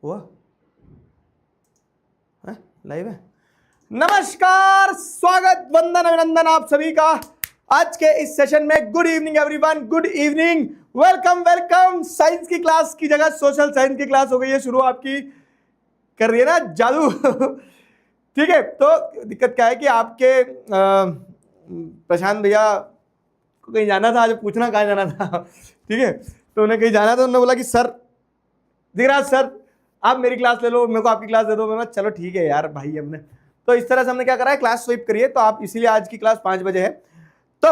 हुआ है? लाइव है। नमस्कार, स्वागत, वंदन, अभिनंदन आप सभी का आज के इस सेशन में। Good evening everyone, good evening, welcome welcome. Science की क्लास की जगह सोशल साइंस की क्लास हो गई है शुरू। आपकी कर रही है ना जादू। ठीक है, तो दिक्कत क्या है कि आपके प्रशांत भैया को कहीं जाना था, आज पूछना कहाँ जाना था। ठीक है, तो उन्हें कहीं जाना था, उन्होंने बोला कि सर दिखराज सर आप मेरी क्लास ले लो, मेरे को आपकी क्लास दे दो। मैंने चलो ठीक है यार भाई। हमने तो इस तरह से हमने क्या करा है, क्लास स्वीप करिए। तो आप इसीलिए आज की क्लास 5 बजे है। तो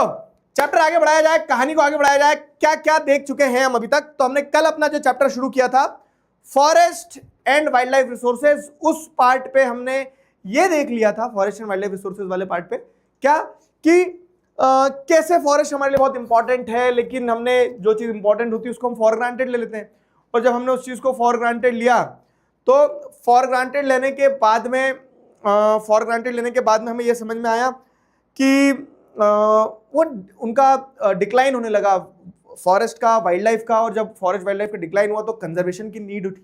चैप्टर आगे बढ़ाया जाए, कहानी को आगे बढ़ाया जाए। क्या क्या देख चुके हैं हम अभी तक? तो हमने कल अपना जो चैप्टर शुरू किया था forest and wildlife resources, उस पार्ट पे हमने ये देख लिया था, forest and wildlife resources वाले पार्ट पे, क्या कि कैसे फॉरेस्ट हमारे लिए बहुत इंपॉर्टेंट है, लेकिन हमने जो चीज इंपॉर्टेंट होती है उसको हम फॉर ग्रांटेड ले लेते हैं। और जब हमने उस चीज को फॉर ग्रांटेड लिया, तो फॉर ग्रांटेड लेने के बाद में हमें यह समझ में आया कि वो उनका डिक्लाइन होने लगा, फॉरेस्ट का, वाइल्ड लाइफ का। और जब फॉरेस्ट वाइल्ड लाइफ का डिक्लाइन हुआ तो कंजर्वेशन की नीड उठी।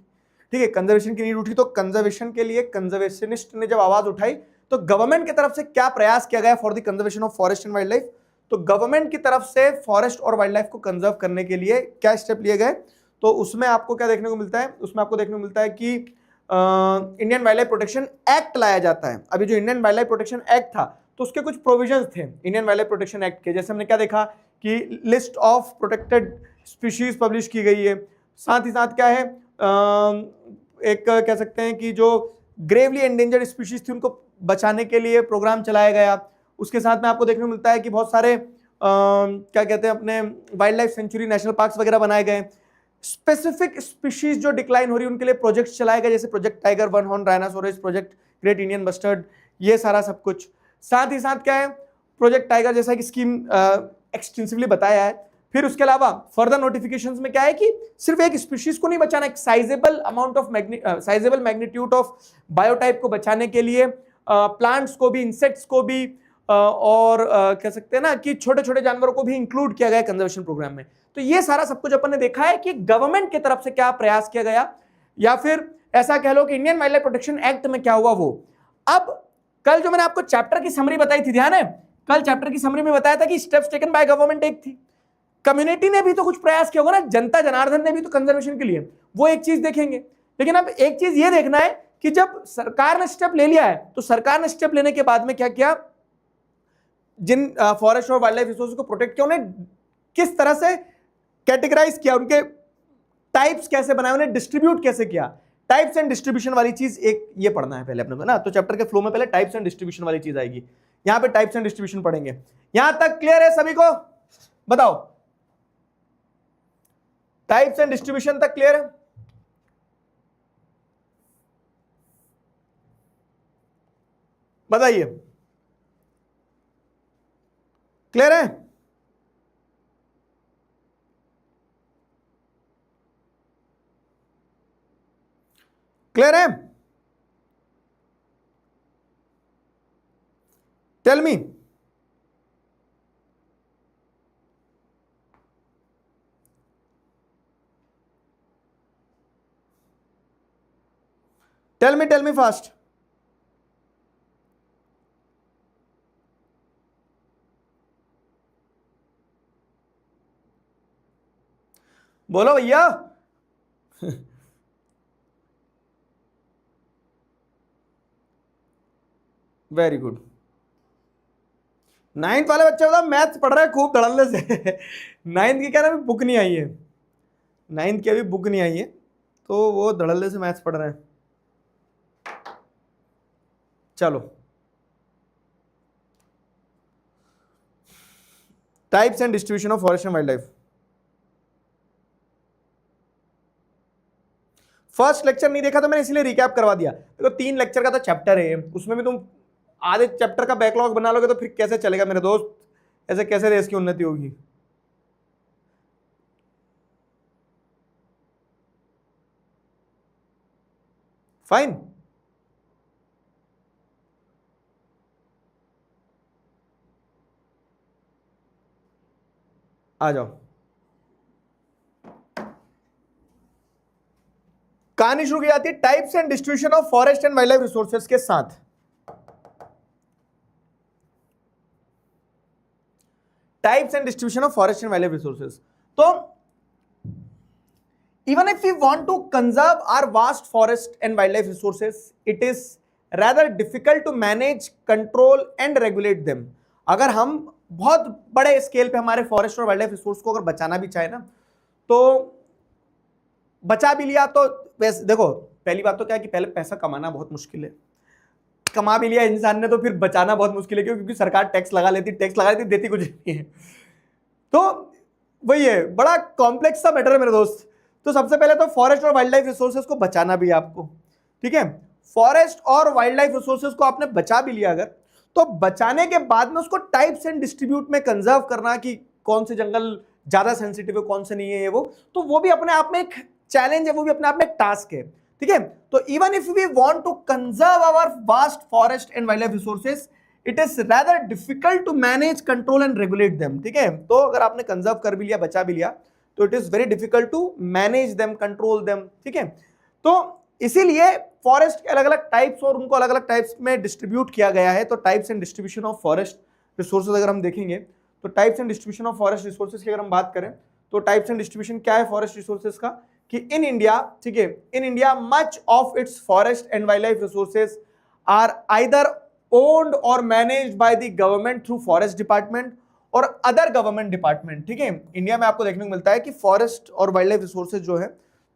ठीक है, कंजर्वेशन की नीड उठी, तो कंजर्वेशन के लिए कंजर्वेशनिस्ट ने जब आवाज उठाई, तो गवर्नमेंट की तरफ से क्या प्रयास किया गया for the conservation of forest and wildlife. तो गवर्नमेंट की तरफ से फॉरेस्ट और वाइल्ड लाइफ को कंजर्व करने के लिए क्या स्टेप लिए गए, तो उसमें आपको क्या देखने को मिलता है? उसमें आपको देखने को मिलता है कि Indian wild life protection act लाया जाता है। अभी जो Indian wild life protection act था, तो उसके कुछ प्रोविजंस थे Indian wild life protection act के। जैसे हमने क्या देखा कि list of protected species publish की गई है। साथ ही साथ क्या है, एक कह सकते हैं कि जो ग्रेवली एंडेंजर्ड स्पीशीज थी उनको बचाने के लिए प्रोग्राम चलाया गया। उसके साथ में आपको देखने को मिलता है कि बहुत सारे क्या कहते हैं, अपने wild life sanctuary, national parks वगैरह बनाए गए। स्पेसिफिक स्पीशीज जो डिक्लाइन हो रही है उनके लिए प्रोजेक्ट्स चलाए गए, जैसे project tiger, one horn rhinoceros, project great Indian bustard, ये सारा सब कुछ। साथ ही साथ क्या है, प्रोजेक्ट टाइगर जैसा कि स्कीम एक्सटेंसिवली बताया है। फिर उसके अलावा फर्दर नोटिफिकेशंस में क्या है कि सिर्फ एक स्पीशीज को नहीं बचाना, एक साइजेबल मैग्नीट्यूड ऑफ बायोटाइप को बचाने के लिए प्लांट्स को भी, इंसेक्ट्स को भी, और कह सकते हैं ना कि छोटे छोटे जानवरों को भी इंक्लूड किया गया कंजर्वेशन प्रोग्राम में। तो ये सारा सब कुछ अपन ने देखा है कि गवर्नमेंट की तरफ से क्या प्रयास किया गया, या फिर ऐसा कह लो कि Indian wild life protection act में क्या हुआ वो। अब कल जो मैंने आपको चैप्टर की समरी बताई थी, ध्यान है, कल चैप्टर की समरी में बताया था कि स्टेप्स टेकन बाय गवर्नमेंट एक थी, कम्युनिटी ने भी तो कुछ प्रयास किया होगा ना, जनता जनार्दन ने भी तो कंजर्वेशन के लिए, वो एक चीज देखेंगे। लेकिन अब एक चीज ये देखना है कि जब सरकार ने स्टेप ले लिया है, तो सरकार ने स्टेप लेने के बाद में क्या किया, जिन फॉरेस्ट और वाइल्ड लाइफ रिसोर्सेज को प्रोटेक्ट किया, उन्हें किस तरह से कैटेगराइज किया, उनके टाइप्स कैसे बनाए, उन्हें डिस्ट्रीब्यूट कैसे किया। टाइप्स एंड डिस्ट्रीब्यूशन वाली चीज एक ये पढ़ना है पहले अपने को ना। तो चैप्टर के फ्लो में पहले टाइप्स एंड डिस्ट्रीब्यूशन वाली चीज आएगी, यहां पे टाइप्स एंड डिस्ट्रीब्यूशन पढ़ेंगे। यहां तक क्लियर है सभी को? बताओ, टाइप्स एंड डिस्ट्रीब्यूशन तक क्लियर है? बताइए, क्लियर है? क्लियर है? Tell me. Tell me fast. बोलो भैया। Very good. 9th वाले बच्चे बताओ, मैथ्स पढ़ रहे हैं खूब धड़ल्ले से। 9th की क्या ना, बुक नहीं आई है, 9th की अभी बुक नहीं आई है, तो वो धड़ल्ले से मैथ्स पढ़ रहे हैं। चलो, types and distribution of forest and wild life. First lecture नहीं देखा तो मैंने इसलिए रिकैप करवा दिया। देखो 3 लेक्चर का तो चैप्टर है, उसमें भी तुम आधे चैप्टर का बैकलॉग बना लोगे तो फिर कैसे चलेगा मेरे दोस्त, ऐसे कैसे देश की उन्नति होगी। फाइन, आ जाओ। कहानी शुरू की जाती है types and distribution of forest and wildlife resources के साथ। Types and distribution of forest and wildlife resources. तो even if we want to conserve our vast forest and wildlife resources, it is rather difficult to manage, control and regulate them। अगर हम बहुत बड़े scale पे हमारे forest और wild life resource को अगर बचाना भी चाहे ना, तो बचा भी लिया तो वैसे देखो, पहली बात तो क्या है कि पहले पैसा कमाना बहुत मुश्किल है, कमा भी लिया इंसान ने तो फिर बचाना बहुत मुश्किल है, क्योंकि सरकार टैक्स लगा लेती देती कुछ नहीं है। तो वही है, बड़ा कॉम्प्लेक्स सा मैटर है मेरे दोस्त। तो सबसे पहले तो फॉरेस्ट और वाइल्ड लाइफ रिसोर्सेज को बचाना भी है आपको, ठीक है। फॉरेस्ट और वाइल्ड लाइफ रिसोर्सेज को आपने बचा भी लिया अगर, तो बचाने के बाद में उसको टाइप्स एंड डिस्ट्रीब्यूट में कंजर्व करना कि कौन से जंगल ज्यादा सेंसिटिव है कौन से नहीं है, वो तो भी अपने आप में एक चैलेंज है, वो भी अपने आप में एक टास्क है, ठीक है। तो even if we want to conserve our vast forest and wildlife resources, it is rather difficult to manage, control and regulate them, ठीक है। तो अगर आपने कंजर्व कर भी लिया, बचा भी लिया, तो it is very difficult to manage them, control them, ठीक है। तो इसीलिए फॉरेस्ट के अलग अलग टाइप्स और उनको अलग अलग टाइप्स में डिस्ट्रीब्यूट किया गया है। तो types and distribution of forest resources अगर हम देखेंगे, तो types and distribution of forest resources की अगर हम बात करें, तो टाइप्स एंड डिस्ट्रीब्यूशन क्या है फॉरेस्ट रिसोर्सेज का, कि इन इंडिया, ठीक है, in India much of its forest and wildlife resources are either owned और managed by the government through forest department और अदर गवर्नमेंट डिपार्टमेंट, ठीक है। इंडिया में आपको देखने को मिलता है कि फॉरेस्ट और वाइल्ड लाइफ रिसोर्सेज जो है,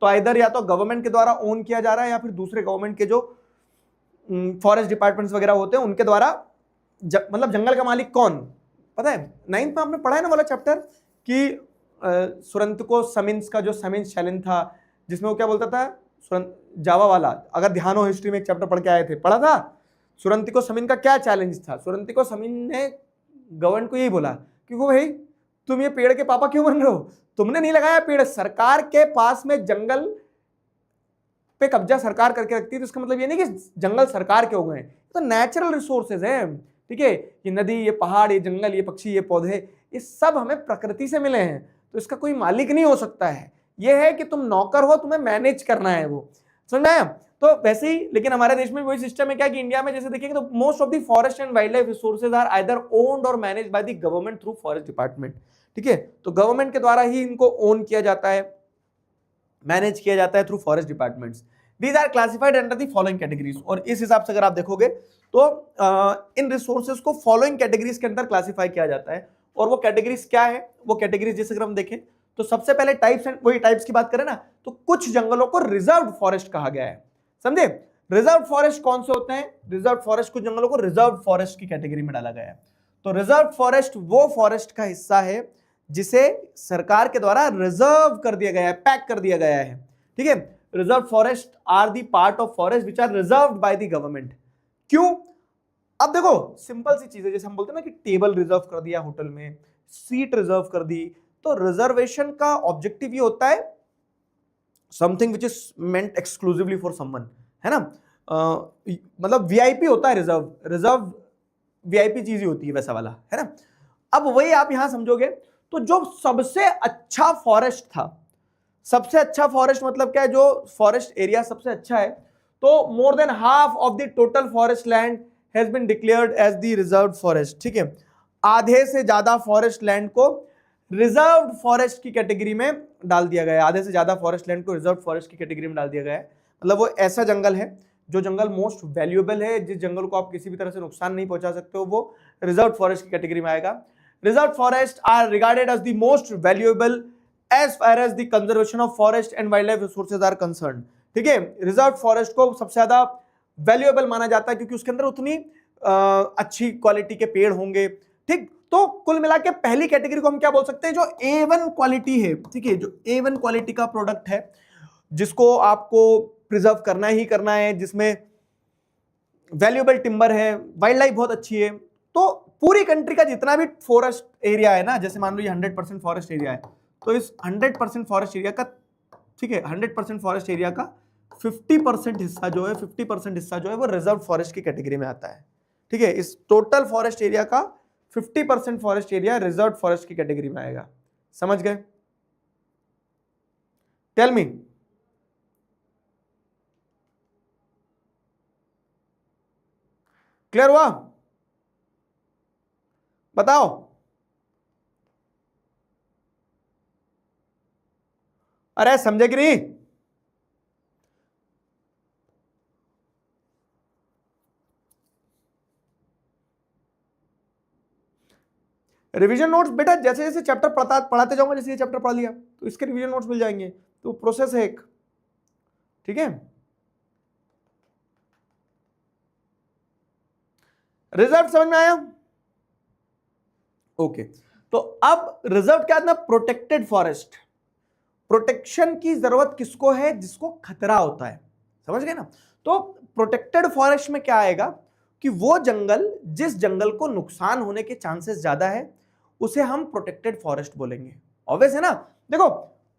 तो आइदर या तो गवर्नमेंट के द्वारा ओन किया जा रहा है, या फिर दूसरे गवर्नमेंट के जो फॉरेस्ट डिपार्टमेंट्स वगैरह होते हैं उनके द्वारा। मतलब जंगल का मालिक कौन, पता है 9th में आपने पढ़ा है ना वाला चैप्टर, कि सुरंतको समिंस का जो समिंस चैलेंज था, जिसमें वो क्या बोलता था, जावा वाला, अगर ध्यान हो हिस्ट्री में एक चैप्टर पढ़ के आए थे, पढ़ा था सुरंतिको समिन का क्या चैलेंज था। सुरंतिको समिन ने गवर्नमेंट को यही बोला कि वो भाई तुम ये पेड़ के पापा क्यों बन रहे हो, तुमने नहीं लगाया पेड़, सरकार के पास में जंगल पे कब्जा सरकार करके रखती है, तो इसका मतलब ये नहीं कि जंगल सरकार के हो गए, तो नेचुरल रिसोर्सेज हैं, ठीक है। ये नदी, ये पहाड़, ये जंगल, ये पक्षी, ये पौधे, ये सब हमें प्रकृति से मिले हैं, तो इसका कोई मालिक नहीं हो सकता है। ये है कि तुम नौकर हो, तुम्हें मैनेज करना है, वो समझ में आया। तो वैसे ही लेकिन हमारे देश में वही सिस्टम है क्या कि इंडिया में जैसे देखेंगे तो most of the forest and wildlife resources are either owned और managed by the government through forest department, ठीक है। तो गवर्नमेंट के द्वारा ही इनको ओन किया जाता है, मैनेज किया जाता है through forest departments. These are classified under the following categories, और इस हिसाब से अगर आप देखोगे तो इन रिसोर्सेज को फॉलोइंग कैटेगरीज के अंदर क्लासिफाई किया जाता है। और वो कैटेगरीज क्या है, वो कैटेगरीज जैसे अगर हम देखें तो सबसे पहले टाइप्स एंड वही टाइप्स की बात करें ना, तो कुछ जंगलों को रिजर्व्ड फॉरेस्ट कहा गया है, समझे। रिजर्व फॉरेस्ट कौन से होते हैं, रिजर्व फॉरेस्ट कुछ जंगलों को रिजर्व फॉरेस्ट की कैटेगरी में डाला गया है। तो रिजर्व फॉरेस्ट वो फॉरेस्ट का हिस्सा है जिसे सरकार के द्वारा रिजर्व कर दिया गया है, पैक कर दिया गया है, ठीक है। Reserve forest are the part of forest which are reserved by the government. क्यों, अब देखो सिंपल सी चीज है, जैसे हम बोलते हैं ना कि टेबल रिजर्व कर दिया होटल में, सीट रिजर्व कर दी, तो रिजर्वेशन का ऑब्जेक्टिव ये होता है something which is meant exclusively for someone, है ना। मतलब वीआईपी होता है रिजर्व वीआईपी चीज ही होती है वैसा वाला, है ना। अब वही आप यहां समझोगे, तो जो सबसे अच्छा फॉरेस्ट था, सबसे अच्छा फॉरेस्ट मतलब क्या है, जो फॉरेस्ट एरिया सबसे अच्छा है, तो more than half of the total forest land has been declared as the reserved forest, ठीक है। आधे से ज्यादा फॉरेस्ट लैंड को रिजर्व्ड फॉरेस्ट की कैटेगरी में डाल दिया गया है, आधे से ज्यादा फॉरेस्ट लैंड को रिजर्व्ड फॉरेस्ट की कैटेगरी में डाल दिया गया है। मतलब वो ऐसा जंगल है जो जंगल मोस्ट वैल्यूएबल है, जिस जंगल को आप किसी भी तरह से नुकसान नहीं पहुंचा सकते हो, वो रिजर्व्ड फॉरेस्ट की कैटेगरी में आएगा। Reserved forest are regarded as the most valuable as far as the conservation of forest and wildlife resources are concern, ठीक है। रिजर्व्ड फॉरेस्ट को सबसे ज्यादा वैल्यूएबल माना जाता है क्योंकि उसके अंदर उतनी अच्छी क्वालिटी के पेड़ होंगे, ठीक। तो कुल मिला के पहली कैटेगरी को हम क्या बोल सकते हैं, जो A1 क्वालिटी है, ठीक है, जो A1 क्वालिटी का प्रोडक्ट है, जिसको आपको प्रिजर्व करना ही करना है, जिसमें वैल्यूएबल टिम्बर है, वाइल्ड लाइफ बहुत अच्छी है। तो पूरी कंट्री का जितना भी फॉरेस्ट एरिया है ना, जैसे मान लो ये 100% फॉरेस्ट एरिया है, तो इस 100% फॉरेस्ट एरिया का, ठीक है, 100% फॉरेस्ट एरिया का 50% हिस्सा जो है, 50% हिस्सा जो है वो रिजर्व फॉरेस्ट की कैटेगरी में आता है, ठीक है। इस टोटल फॉरेस्ट एरिया का 50% फॉरेस्ट एरिया रिजर्व फॉरेस्ट की कैटेगरी में आएगा, समझ गए। टेल मी, क्लियर हुआ? बताओ। अरे समझे कि नहीं? रिवीजन नोट्स बेटा जैसे जैसे चैप्टर पढ़ाते जाऊंगा, जैसे ये चैप्टर पढ़ लिया तो इसके रिवीजन नोट्स मिल जाएंगे, तो प्रोसेस है एक, ठीक है। रिजर्व समझ में आया? ओके, तो अब रिजर्व क्या था? Protected forest. प्रोटेक्शन की जरूरत किसको है? जिसको खतरा होता है, समझ गए ना? तो प्रोटेक्टेड फॉरेस्ट में क्या आएगा कि वो जंगल, जिस जंगल को नुकसान होने के चांसेस ज्यादा है उसे हम प्रोटेक्टेड फॉरेस्ट बोलेंगे। ऑब्वियस है ना? देखो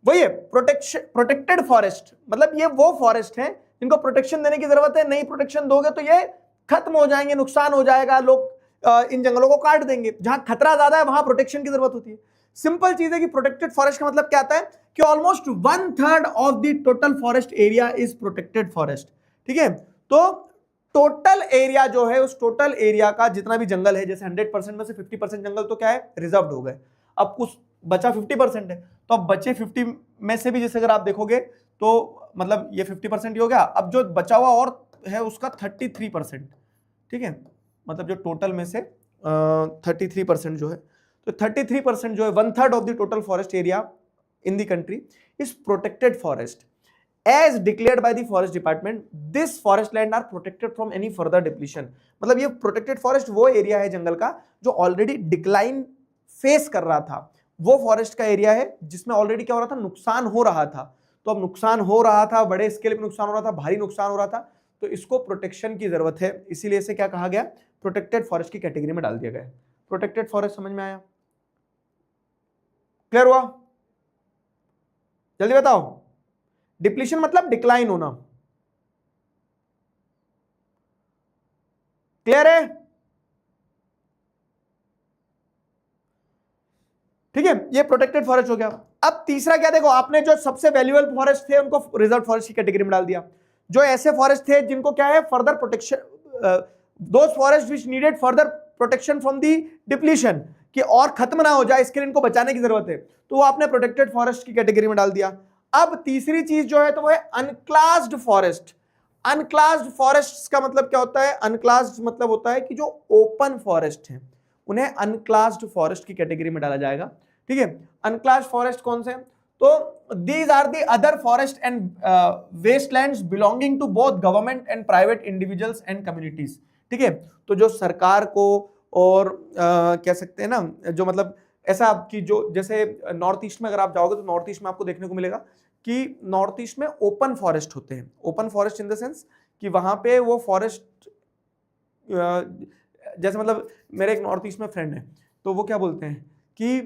वही है प्रोटेक्टेड फॉरेस्ट, मतलब ये वो फॉरेस्ट है जिनको प्रोटेक्शन देने की जरूरत है, नहीं प्रोटेक्शन दोगे तो ये खत्म हो जाएंगे, नुकसान हो जाएगा, लोग इन जंगलों को काट देंगे। जहां खतरा ज्यादा है वहां प्रोटेक्शन की जरूरत होती है। सिंपल चीज है कि प्रोटेक्टेड फॉरेस्ट का मतलब क्या आता है कि almost 1/3 of the total forest area is protected forest, ठीक है। तो टोटल एरिया जो है, उस टोटल एरिया का जितना भी जंगल है, जैसे 100% में से 50% जंगल तो क्या है? रिजर्व्ड हो गए। अब कुछ बचा 50% है, तो अब बचे 50 में से भी जैसे अगर आप देखोगे तो मतलब ये 50% ही हो गया। अब जो बचा हुआ और है उसका 33%, ठीक है, मतलब जो टोटल में से 33% जो है, तो 33% जो है 1/3 of the total forest area in the country is protected forest as declared by the forest department. This forest land are protected from any further depletion. मतलब ये protected forest वो एरिया है जंगल का जो ऑलरेडी डिक्लाइन फेस कर रहा था, वो फॉरेस्ट का एरिया है जिसमें ऑलरेडी क्या हो रहा था? नुकसान हो रहा था। तो अब नुकसान हो रहा था, बड़े स्केल पे नुकसान हो रहा था, भारी नुकसान हो रहा था, तो इसको प्रोटेक्शन की जरूरत है, इसीलिए इसे क्या कहा गया? प्रोटेक्टेड फॉरेस्ट की कैटेगरी में डाल दिया गया। प्रोटेक्टेड फॉरेस्ट समझ में आया? क्लियर हुआ? जल्दी बताओ। डिप्लीशन मतलब डिक्लाइन होना, क्लियर है? ठीक है, ये प्रोटेक्टेड फॉरेस्ट हो गया। अब तीसरा क्या, देखो आपने जो सबसे वैल्यूएबल फॉरेस्ट थे उनको रिजर्व फॉरेस्ट की कैटेगरी में डाल दिया। जो ऐसे फॉरेस्ट थे जिनको क्या है? Further protection, those forest which needed further protection from the depletion, कि और खत्म ना हो जाए, इसके लिए इनको बचाने की जरूरत है, तो वो आपने प्रोटेक्टेड फॉरेस्ट की कैटेगरी में डाल दिया। अब तीसरी चीज जो है तो वो है अनक्लास्ड फॉरेस्ट। अनक्लास्ड फॉरेस्ट का मतलब क्या होता है? अनक्लास्ड मतलब होता है कि जो ओपन फॉरेस्ट है उन्हें अनक्लास्ड फॉरेस्ट की कैटेगरी में डाला जाएगा, ठीक है। अनक्लास्ड फॉरेस्ट कौन से? तो these are the other forest and wastelands belonging to both government and private individuals and communities, ठीक है। तो जो सरकार को और कह सकते हैं ना, जो मतलब ऐसा कि जो जैसे नॉर्थ ईस्ट में अगर आप जाओगे तो नॉर्थ ईस्ट में आपको देखने को मिलेगा कि नॉर्थ ईस्ट में ओपन फॉरेस्ट होते हैं। Open forest in the sense कि वहां पे वो फॉरेस्ट, जैसे मतलब मेरे एक नॉर्थ ईस्ट में फ्रेंड है, तो वो क्या बोलते हैं कि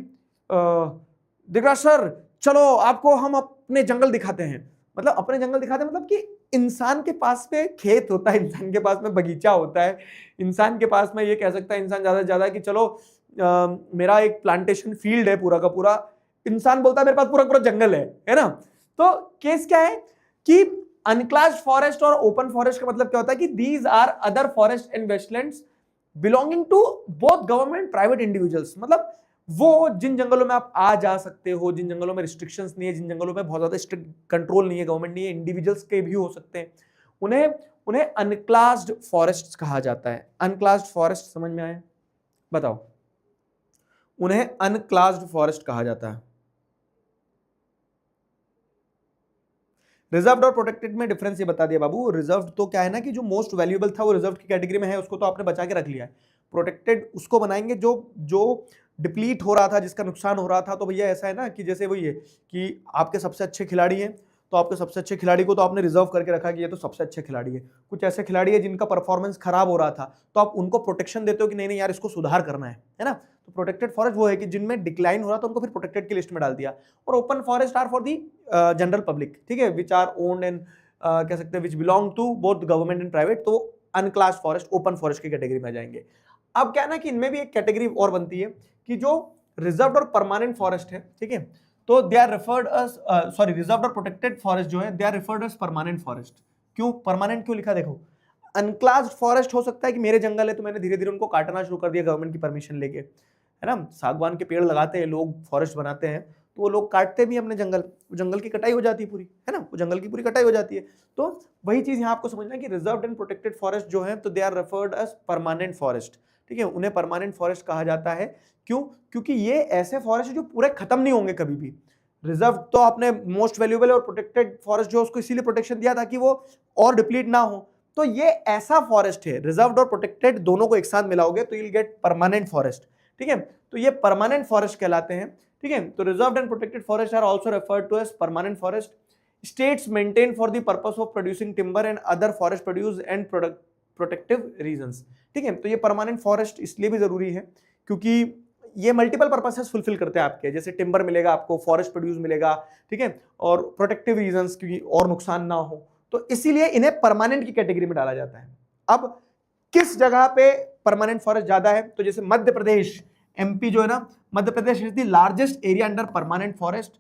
दिखराज सर चलो आपको हम अपने जंगल दिखाते हैं। मतलब अपने जंगल दिखाते हैं मतलब कि इंसान के पास में खेत होता है, इंसान के पास में बगीचा होता है, इंसान के पास में ये कह सकता है इंसान ज्यादा से ज्यादा कि चलो मेरा एक प्लांटेशन फील्ड है पूरा का पूरा, इंसान बोलता है मेरे पास पूरा पूरा जंगल है ना। तो केस क्या है कि अनक्लास्ड फॉरेस्ट और ओपन फॉरेस्ट का मतलब क्या होता है कि these are other forest and wastelands belonging to both government private individuals. मतलब वो जिन जंगलों में आप आ जा सकते हो, जिन जंगलों में रिस्ट्रिक्शंस नहीं है, जिन जंगलों में बहुत ज्यादा स्ट्रिक्ट कंट्रोल नहीं है, गवर्नमेंट नहीं है, इंडिविजुअल्स के भी हो सकते हैं, उन्हें अनक्लास्ड फॉरेस्ट कहा जाता है। अनक्लास्ड फॉरेस्ट समझ में आया? बताओ। उन्हें अनक्लास्ड फॉरेस्ट कहा जाता है। रिजर्व्ड और प्रोटेक्टेड में डिफरेंस ये बता दिया बाबू। रिजर्व्ड तो क्या है ना कि जो मोस्ट वैल्यूएबल था वो रिजर्व की कैटेगरी में है, उसको तो आपने बचा के रख लिया है। प्रोटेक्टेड उसको बनाएंगे जो डिप्लीट हो रहा था, जिसका नुकसान हो रहा था। तो भैया ऐसा है ना कि जैसे वही है कि आपके सबसे अच्छे खिलाड़ी हैं, तो आपके सबसे अच्छे खिलाड़ी को तो आपने रिजर्व करके रखा कि ये तो सबसे अच्छे खिलाड़ी है। कुछ ऐसे खिलाड़ी है जिनका परफॉर्मेंस खराब हो रहा था, तो आप उनको प्रोटेक्शन देते हो कि नहीं नहीं यार इसको सुधार करना है ना। तो प्रोटेक्टेड फॉरेस्ट वो है कि जिनमें डिक्लाइन हो रहा था उनको फिर प्रोटेक्टेड की लिस्ट में डाल दिया। और open forest are for the general public, ठीक है, विच आर ओन्ड एंड कह सकते हैं which belong to both government and private, तो अनक्लास्ड फॉरेस्ट ओपन फॉरेस्ट की कैटेगरी में आ जाएंगे। अब क्या है ना कि इनमें भी एक कैटेगरी और बनती है कि जो रिजर्व्ड और परमानेंट फॉरेस्ट है, ठीक है, तो they are referred as sorry reserved और प्रोटेक्टेड फॉरेस्ट जो है they are referred as permanent forest. क्यों परमानेंट क्यों लिखा? देखो अनक्लास्ड फॉरेस्ट हो सकता है कि मेरे जंगल है तो मैंने धीरे धीरे उनको काटना शुरू कर दिया गवर्नमेंट की परमिशन लेके, है ना। सागवान के पेड़ लगाते हैं लोग, फॉरेस्ट बनाते हैं, तो वो लोग काटते भी अपने जंगल, जंगल की कटाई हो जाती है पूरी, है ना, वो जंगल की पूरी कटाई हो जाती है। तो वही चीज यहाँ आपको समझना है कि रिजर्व्ड एंड प्रोटेक्टेड फॉरेस्ट जो है तो they are referred as permanent forest, ठीक है, उन्हें परमानेंट फॉरेस्ट कहा जाता है। क्यों? क्योंकि ये ऐसे फॉरेस्ट है जो पूरे खत्म नहीं होंगे कभी भी। रिजर्व तो आपने मोस्ट वैल्यूएबल और प्रोटेक्टेड फॉरेस्ट जो उसको इसीलिए प्रोटेक्शन दिया ताकि वो और डिप्लीट ना हो। तो ये ऐसा फॉरेस्ट है, रिजर्व्ड और प्रोटेक्टेड दोनों को एक साथ मिलाओगे तो you will get permanent forest, ठीक है। तो ये परमानेंट फॉरेस्ट कहलाते हैं, ठीक है। तो reserved and protected forest are also referred to as permanent forest. States maintain for the purpose of producing timber and other forest produce and protective reasons, ठीक है। तो ये परमानेंट फॉरेस्ट इसलिए भी जरूरी है क्योंकि ये मल्टीपल पर्पसेस फुलफिल करते हैं आपके, जैसे टिम्बर मिलेगा आपको, फॉरेस्ट प्रोड्यूस मिलेगा, ठीक है, और प्रोटेक्टिव रीजंस क्योंकि और नुकसान ना हो, तो इसीलिए इन्हें परमानेंट की कैटेगरी में डाला जाता है। अब किस जगह पे परमानेंट फॉरेस्ट ज्यादा है? तो जैसे मध्य प्रदेश, एमपी जो है ना, Madhya Pradesh is the largest area under permanent forest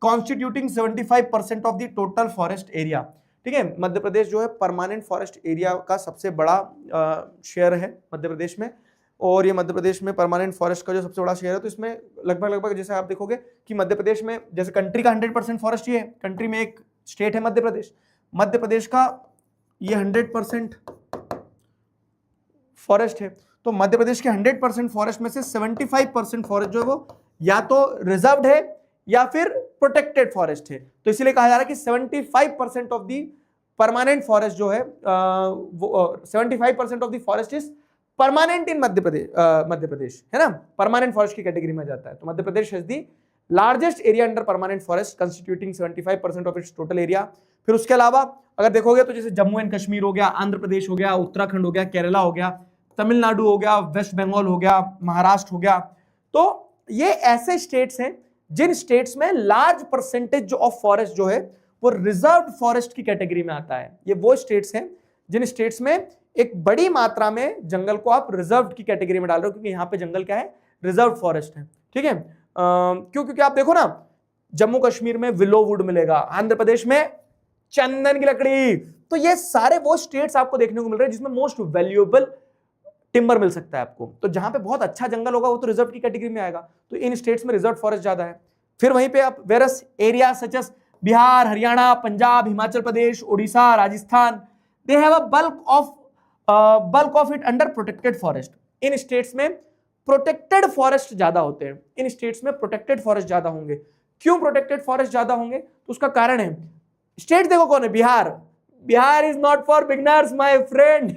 constituting 75% of the total forest area, ठीक है। मध्य प्रदेश जो है परमानेंट फॉरेस्ट एरिया का सबसे बड़ा शेयर है मध्य प्रदेश में, और ये मध्य प्रदेश में परमानेंट फॉरेस्ट का जो सबसे बड़ा शेयर है, तो इसमें लगभग जैसे आप देखोगे कि मध्य प्रदेश में जैसे कंट्री का 100% फॉरेस्ट ये है, कंट्री में एक स्टेट है मध्य प्रदेश, मध्य प्रदेश का ये 100% फॉरेस्ट है। तो मध्य प्रदेश के 100% फॉरेस्ट में से 75% फॉरेस्ट जो है वो या तो रिजर्व्ड है या फिर प्रोटेक्टेड फॉरेस्ट है। तो इसीलिए कहा जा रहा है कि 75% ऑफ दी परमानेंट फॉरेस्ट जो है, 75% of the forest is permanent in Madhya Pradesh, है ना, परमानेंट फॉरेस्ट की कैटेगरी में जाता है। तो Madhya Pradesh has the largest area under permanent forest constituting 75% of its total area. फिर उसके अलावा अगर देखोगे तो जैसे जम्मू एंड कश्मीर हो गया, आंध्र प्रदेश हो गया, उत्तराखंड हो गया, केरला हो गया, तमिलनाडु हो गया, वेस्ट बंगाल हो गया, महाराष्ट्र हो गया, तो ये ऐसे स्टेट्स हैं जिन स्टेट्स में लार्ज परसेंटेज ऑफ फॉरेस्ट जो है वो रिजर्व्ड फॉरेस्ट की कैटेगरी में आता है। ये वो स्टेट्स हैं जिन स्टेट्स में एक बड़ी मात्रा में जंगल को आप रिजर्व्ड की कैटेगरी में डाल रहे हो, क्योंकि यहां पे जंगल क्या है, रिजर्व फॉरेस्ट है, ठीक है। क्यों? क्योंकि आप देखो ना, जम्मू कश्मीर में विलो वुड मिलेगा, आंध्र प्रदेश में चंदन की लकड़ी, तो ये सारे वो स्टेट्स आपको देखने को मिल रहे हैं जिसमें मोस्ट वैल्यूएबल टिम्बर मिल सकता है आपको। तो जहां पे बहुत अच्छा जंगल होगा वो तो रिजर्व की कैटेगरी में आएगा, तो इन स्टेट्स में रिजर्व फॉरेस्ट ज्यादा है। फिर वहीं पे आप various area such as Bihar, Haryana, Punjab, Himachal Pradesh, Orissa, Rajasthan, they have a bulk of it under protected forest। इन स्टेट्स में प्रोटेक्टेड फॉरेस्ट ज्यादा होते हैं, इन स्टेट्स में प्रोटेक्टेड फॉरेस्ट ज्यादा होंगे। क्यों प्रोटेक्टेड फॉरेस्ट ज्यादा होंगे? तो उसका कारण है, स्टेट देखो कौन है, Bihar. Bihar is not for beginners my friend.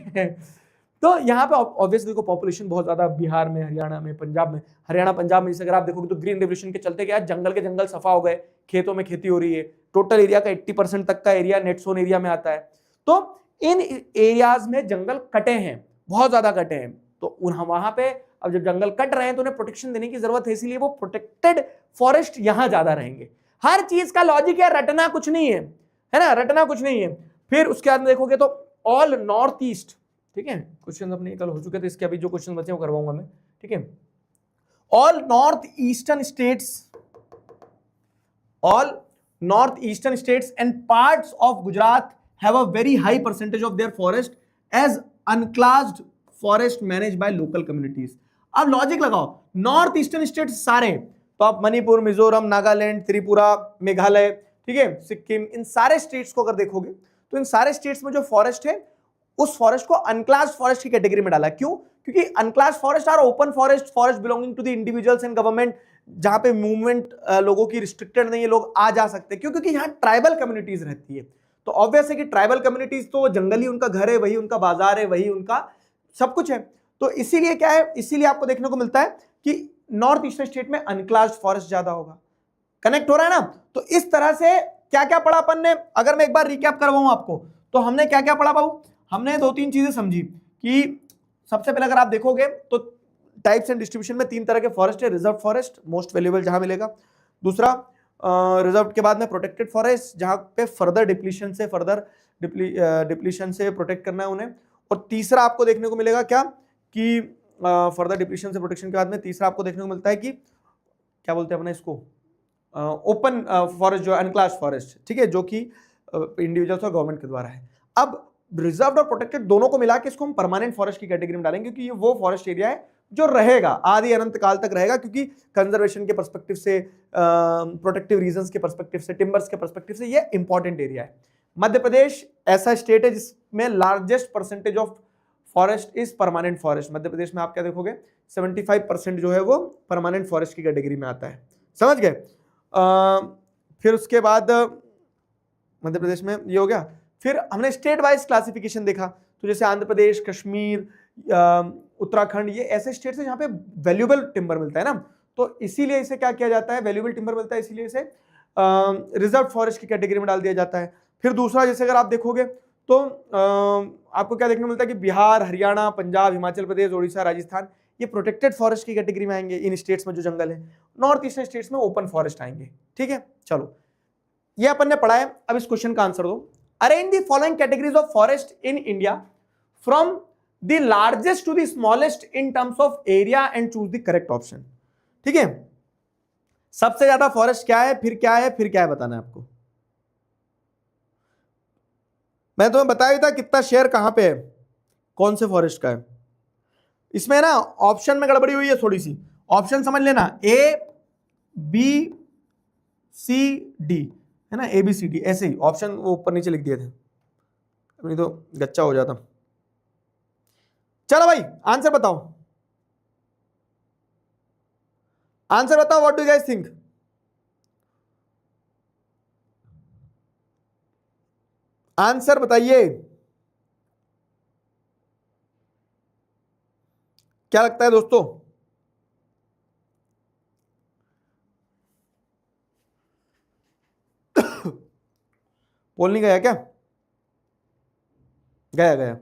तो यहाँ पे ऑब्वियसली देखो पॉपुलेशन बहुत ज्यादा बिहार में, हरियाणा में, पंजाब में। हरियाणा पंजाब में जैसे अगर आप देखोगे तो ग्रीन रेवोल्यूशन के चलते क्या, जंगल के जंगल सफा हो गए, खेतों में खेती हो रही है, टोटल एरिया का 80% तक का एरिया नेट जोन एरिया में आता है। तो इन एरियाज में जंगल कटे हैं, बहुत ज्यादा कटे हैं, तो वहां पे अब जब जंगल कट रहे हैं तो उन्हें प्रोटेक्शन देने की जरूरत है, इसीलिए वो प्रोटेक्टेड फॉरेस्ट यहां ज्यादा रहेंगे। हर चीज का लॉजिक है, रटना कुछ नहीं है ना, रटना कुछ नहीं है। फिर उसके बाद में देखोगे तो ऑल नॉर्थ ईस्ट, ठीक है, क्वेश्चन अपने कल हो चुके थे, इसके अभी जो क्वेश्चन बचे वो करवाऊंगा मैं, ठीक है। All north eastern states and parts of Gujarat have a very high percentage of their forest as unclassed forest managed by local communities। अब लॉजिक लगाओ, नॉर्थ ईस्टर्न स्टेट सारे, तो आप मणिपुर, मिजोरम, नागालैंड, त्रिपुरा, मेघालय, ठीक है, सिक्किम, इन सारे स्टेट्स को अगर देखोगे तो इन सारे स्टेट्स में जो फॉरेस्ट है उस फॉरेस्ट को अनक्लास्ड फॉरेस्ट की कैटेगरी में डाला। क्यों? क्योंकि unclassed forest are open forest belonging to the individuals and government, जहां पे मूवमेंट लोगों की रिस्ट्रिक्टेड नहीं है, लोग आ जा सकते हैं। क्यों? क्योंकि यहाँ ट्राइबल कम्युनिटीज रहती है, तो ऑब्वियस है कि ट्राइबल कम्युनिटीज तो जंगल ही उनका घर है, वही उनका बाजार है, वही उनका सब कुछ है। तो इसीलिए क्या है, इसीलिए आपको देखने को मिलता है कि नॉर्थ ईस्टर्न स्टेट में अनक्लास्ड फॉरेस्ट ज्यादा होगा। कनेक्ट हो रहा है ना? तो इस तरह से क्या क्या पढ़ा अपन ने, अगर मैं एक बार रिकैप करवाऊं आपको, तो हमने क्या क्या पढ़ा बाबू, हमने 2-3 चीजें समझी कि सबसे पहले अगर आप देखोगे तो टाइप्स एंड डिस्ट्रीब्यूशन में 3 तरह के फॉरेस्ट है, रिजर्व फॉरेस्ट मोस्ट वैल्यूएबल जहां मिलेगा, दूसरा रिजर्व के बाद में प्रोटेक्टेड फॉरेस्ट जहां पे फर्दर डिप्लीशन से प्रोटेक्ट करना है उन्हें, और तीसरा आपको देखने को मिलेगा क्या कि फर्दर डिप्लीशन से प्रोटेक्शन के बाद में तीसरा आपको देखने को मिलता है कि क्या बोलते हैं अपने इसको, ओपन फॉरेस्ट जो अनक्लास्ड फॉरेस्ट, ठीक है, जो कि इंडिविजुअल्स और गवर्नमेंट के द्वारा है। अब रिजर्व और प्रोटेक्टेड दोनों को मिला के इसको हम परमानेंट फॉरेस्ट की कैटेगरी में डालेंगे, क्योंकि ये वो फॉरेस्ट एरिया है जो रहेगा, आदि अनंत काल तक रहेगा, क्योंकि कंजर्वेशन के पर्सपेक्टिव से, प्रोटेक्टिव रीजंस के पर्सपेक्टिव से, टिम्बर्स के पर्सपेक्टिव से ये इंपॉर्टेंट एरिया है। मध्य प्रदेश ऐसा स्टेट है जिसमें largest percentage of forest is permanent forest. Madhya Pradesh में आप क्या देखोगे, 75% जो है वो परमानेंट फॉरेस्ट की कैटेगरी में आता है। समझ गए? फिर उसके बाद मध्य प्रदेश में ये हो गया। फिर हमने स्टेट वाइज क्लासिफिकेशन देखा, तो जैसे आंध्र प्रदेश, कश्मीर, उत्तराखंड, ये ऐसे स्टेट्स हैं जहां पे वैल्यूएबल टिम्बर मिलता है ना, तो इसीलिए इसे क्या किया जाता है, वैल्यूएबल टिम्बर मिलता है, इसीलिए इसे रिजर्व फॉरेस्ट की कैटेगरी में डाल दिया जाता है। फिर दूसरा, जैसे अगर आप देखोगे तो आपको क्या देखने को मिलता है कि बिहार, हरियाणा, पंजाब, हिमाचल प्रदेश, उड़ीसा, राजस्थान, ये प्रोटेक्टेड फॉरेस्ट की कैटेगरी में आएंगे, इन स्टेट्स में जो जंगल है। नॉर्थ ईस्टर्न स्टेट्स में ओपन फॉरेस्ट आएंगे। ठीक है, चलो ये अपन ने पढ़ा है। अब इस क्वेश्चन का आंसर दो। Arrange the following categories of forest in India from the largest to the smallest in terms of area and choose the correct option. ठीक है, सबसे ज्यादा फॉरेस्ट क्या है, फिर क्या है, फिर क्या है, बताना है आपको। मैं तुम्हें बताया था कितना शेयर कहां पे है, कौन से फॉरेस्ट का है। इसमें ना ऑप्शन में गड़बड़ी हुई है थोड़ी सी, ऑप्शन समझ लेना, ए बी सी डी है ना, ए बी सी डी, ऐसे ही ऑप्शन वो ऊपर नीचे लिख दिए थे, नहीं तो गच्चा हो जाता। चलो भाई आंसर बताओ, आंसर बताओ, what do you guys think? Answer बताइए, क्या लगता है दोस्तों? पोल नहीं गया क्या? गया गया।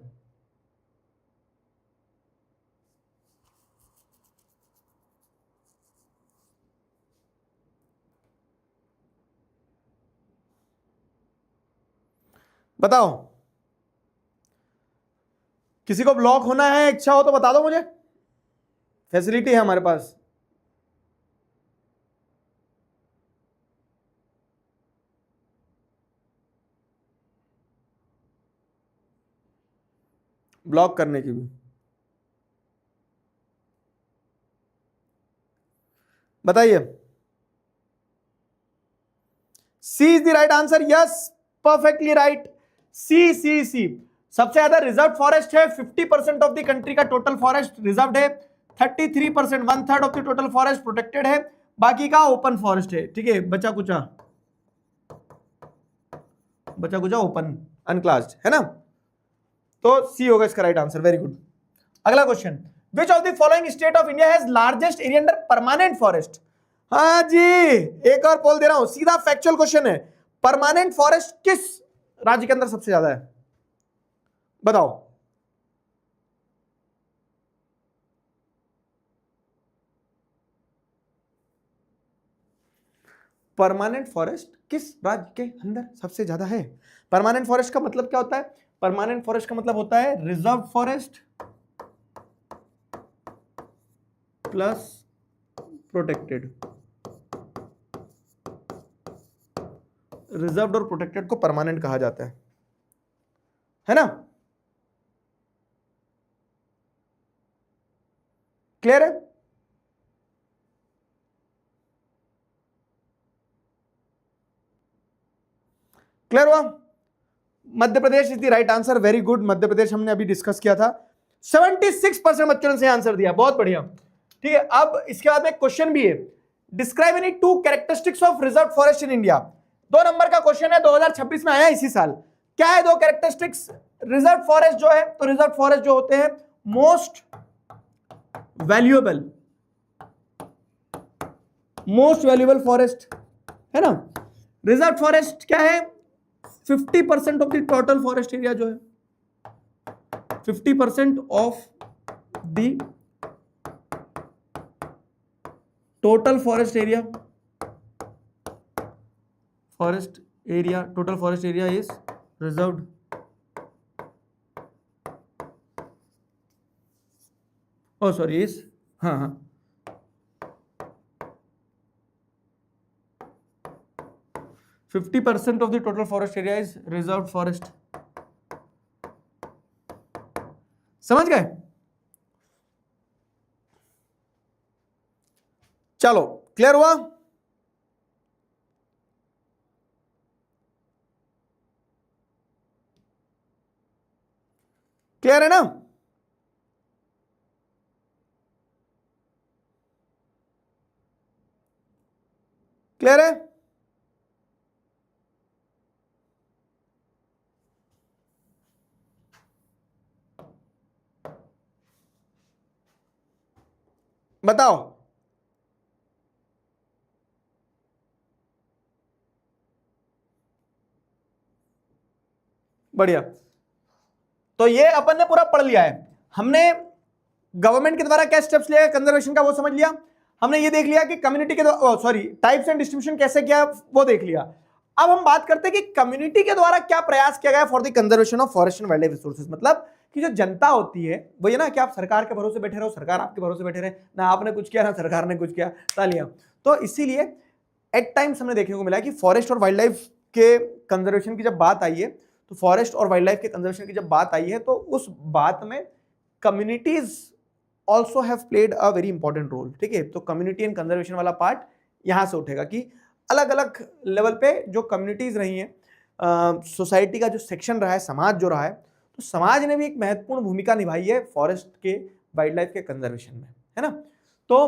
बताओ, किसी को ब्लॉक होना है, इच्छा हो तो बता दो मुझे, फैसिलिटी है हमारे पास। ब्लॉक करने की भी बताइए। C is the right answer, yes perfectly right, C C C. सबसे ज्यादा रिजर्व फॉरेस्ट है, 50% ऑफ द कंट्री का टोटल फॉरेस्ट रिजर्व है, 33%, 1/3 of the total forest protected है, बाकी का ओपन फॉरेस्ट है। ठीक है, बचा कुचा ओपन अनक्लास्ड है ना, तो सी होगा इसका राइट आंसर। Very good. अगला question, which of the following state of India has largest area under permanent forest? हाँ जी, एक और पोल दे रहा हूं, सीधा फैक्चुअल क्वेश्चन है। परमानेंट फॉरेस्ट किस राज्य के अंदर सबसे ज्यादा है, बताओ। परमानेंट फॉरेस्ट किस राज्य के अंदर सबसे ज्यादा है? परमानेंट फॉरेस्ट का मतलब क्या होता है? परमानेंट फॉरेस्ट का मतलब होता है reserve forest plus protected. Reserved और प्रोटेक्टेड को परमानेंट कहा जाता है ना? क्लियर है? क्लियर हुआ? Madhya Pradesh is the right answer. Very good, Madhya Pradesh हमने अभी डिस्कस किया था। 76% बच्चों ने सही आंसर दिया, बहुत बढ़िया। ठीक है, अब इसके बाद में क्वेश्चन भी है, describe any 2 characteristics of reserve forest in India. 2 number का क्वेश्चन है, 2026 में आया इसी साल। क्या है 2 कैरेक्टरिस्टिक्स? रिजर्व फॉरेस्ट जो है, तो रिजर्व फॉरेस्ट जो होते हैं मोस्ट वैल्यूएबल फॉरेस्ट है ना। रिजर्व फॉरेस्ट क्या है? 50% of the total forest area जो है, 50% of the total forest area, total forest area is reserved. Oh sorry, is, हाँ 50% of the total forest area is reserved forest. समझ गए? चलो क्लियर हुआ? क्लियर है ना? क्लियर है? बताओ। बढ़िया। तो ये अपन ने पूरा पढ़ लिया है। हमने गवर्नमेंट के द्वारा क्या स्टेप्स लिया कंजर्वेशन का वो समझ लिया। हमने ये देख लिया कि कम्युनिटी के सॉरी टाइप्स एंड डिस्ट्रीब्यूशन कैसे किया वो देख लिया। अब हम बात करते हैं कि कम्युनिटी के द्वारा क्या प्रयास किया गया for the conservation of forest and wildlife resources. मतलब कि जो जनता होती है वो ये ना कि आप सरकार के भरोसे बैठे रहो, सरकार आपके भरोसे बैठे रहे, ना आपने कुछ किया ना सरकार ने कुछ किया, तालियां। तो इसीलिए एट टाइम्स हमने देखने को मिला कि फॉरेस्ट और वाइल्ड लाइफ के कंजर्वेशन की जब बात आई है, तो फॉरेस्ट और वाइल्ड लाइफ के कंजर्वेशन की जब बात आई है तो उस बात में communities also have played a very important role. ठीक है, तो कम्युनिटी एंड कंजर्वेशन वाला पार्ट यहां से उठेगा कि अलग अलग लेवल पे जो कम्युनिटीज रही हैं, सोसाइटी का जो सेक्शन रहा है, समाज जो रहा है, तो समाज ने भी एक महत्वपूर्ण भूमिका निभाई है फॉरेस्ट के वाइल्ड लाइफ के कंजर्वेशन में, है ना। तो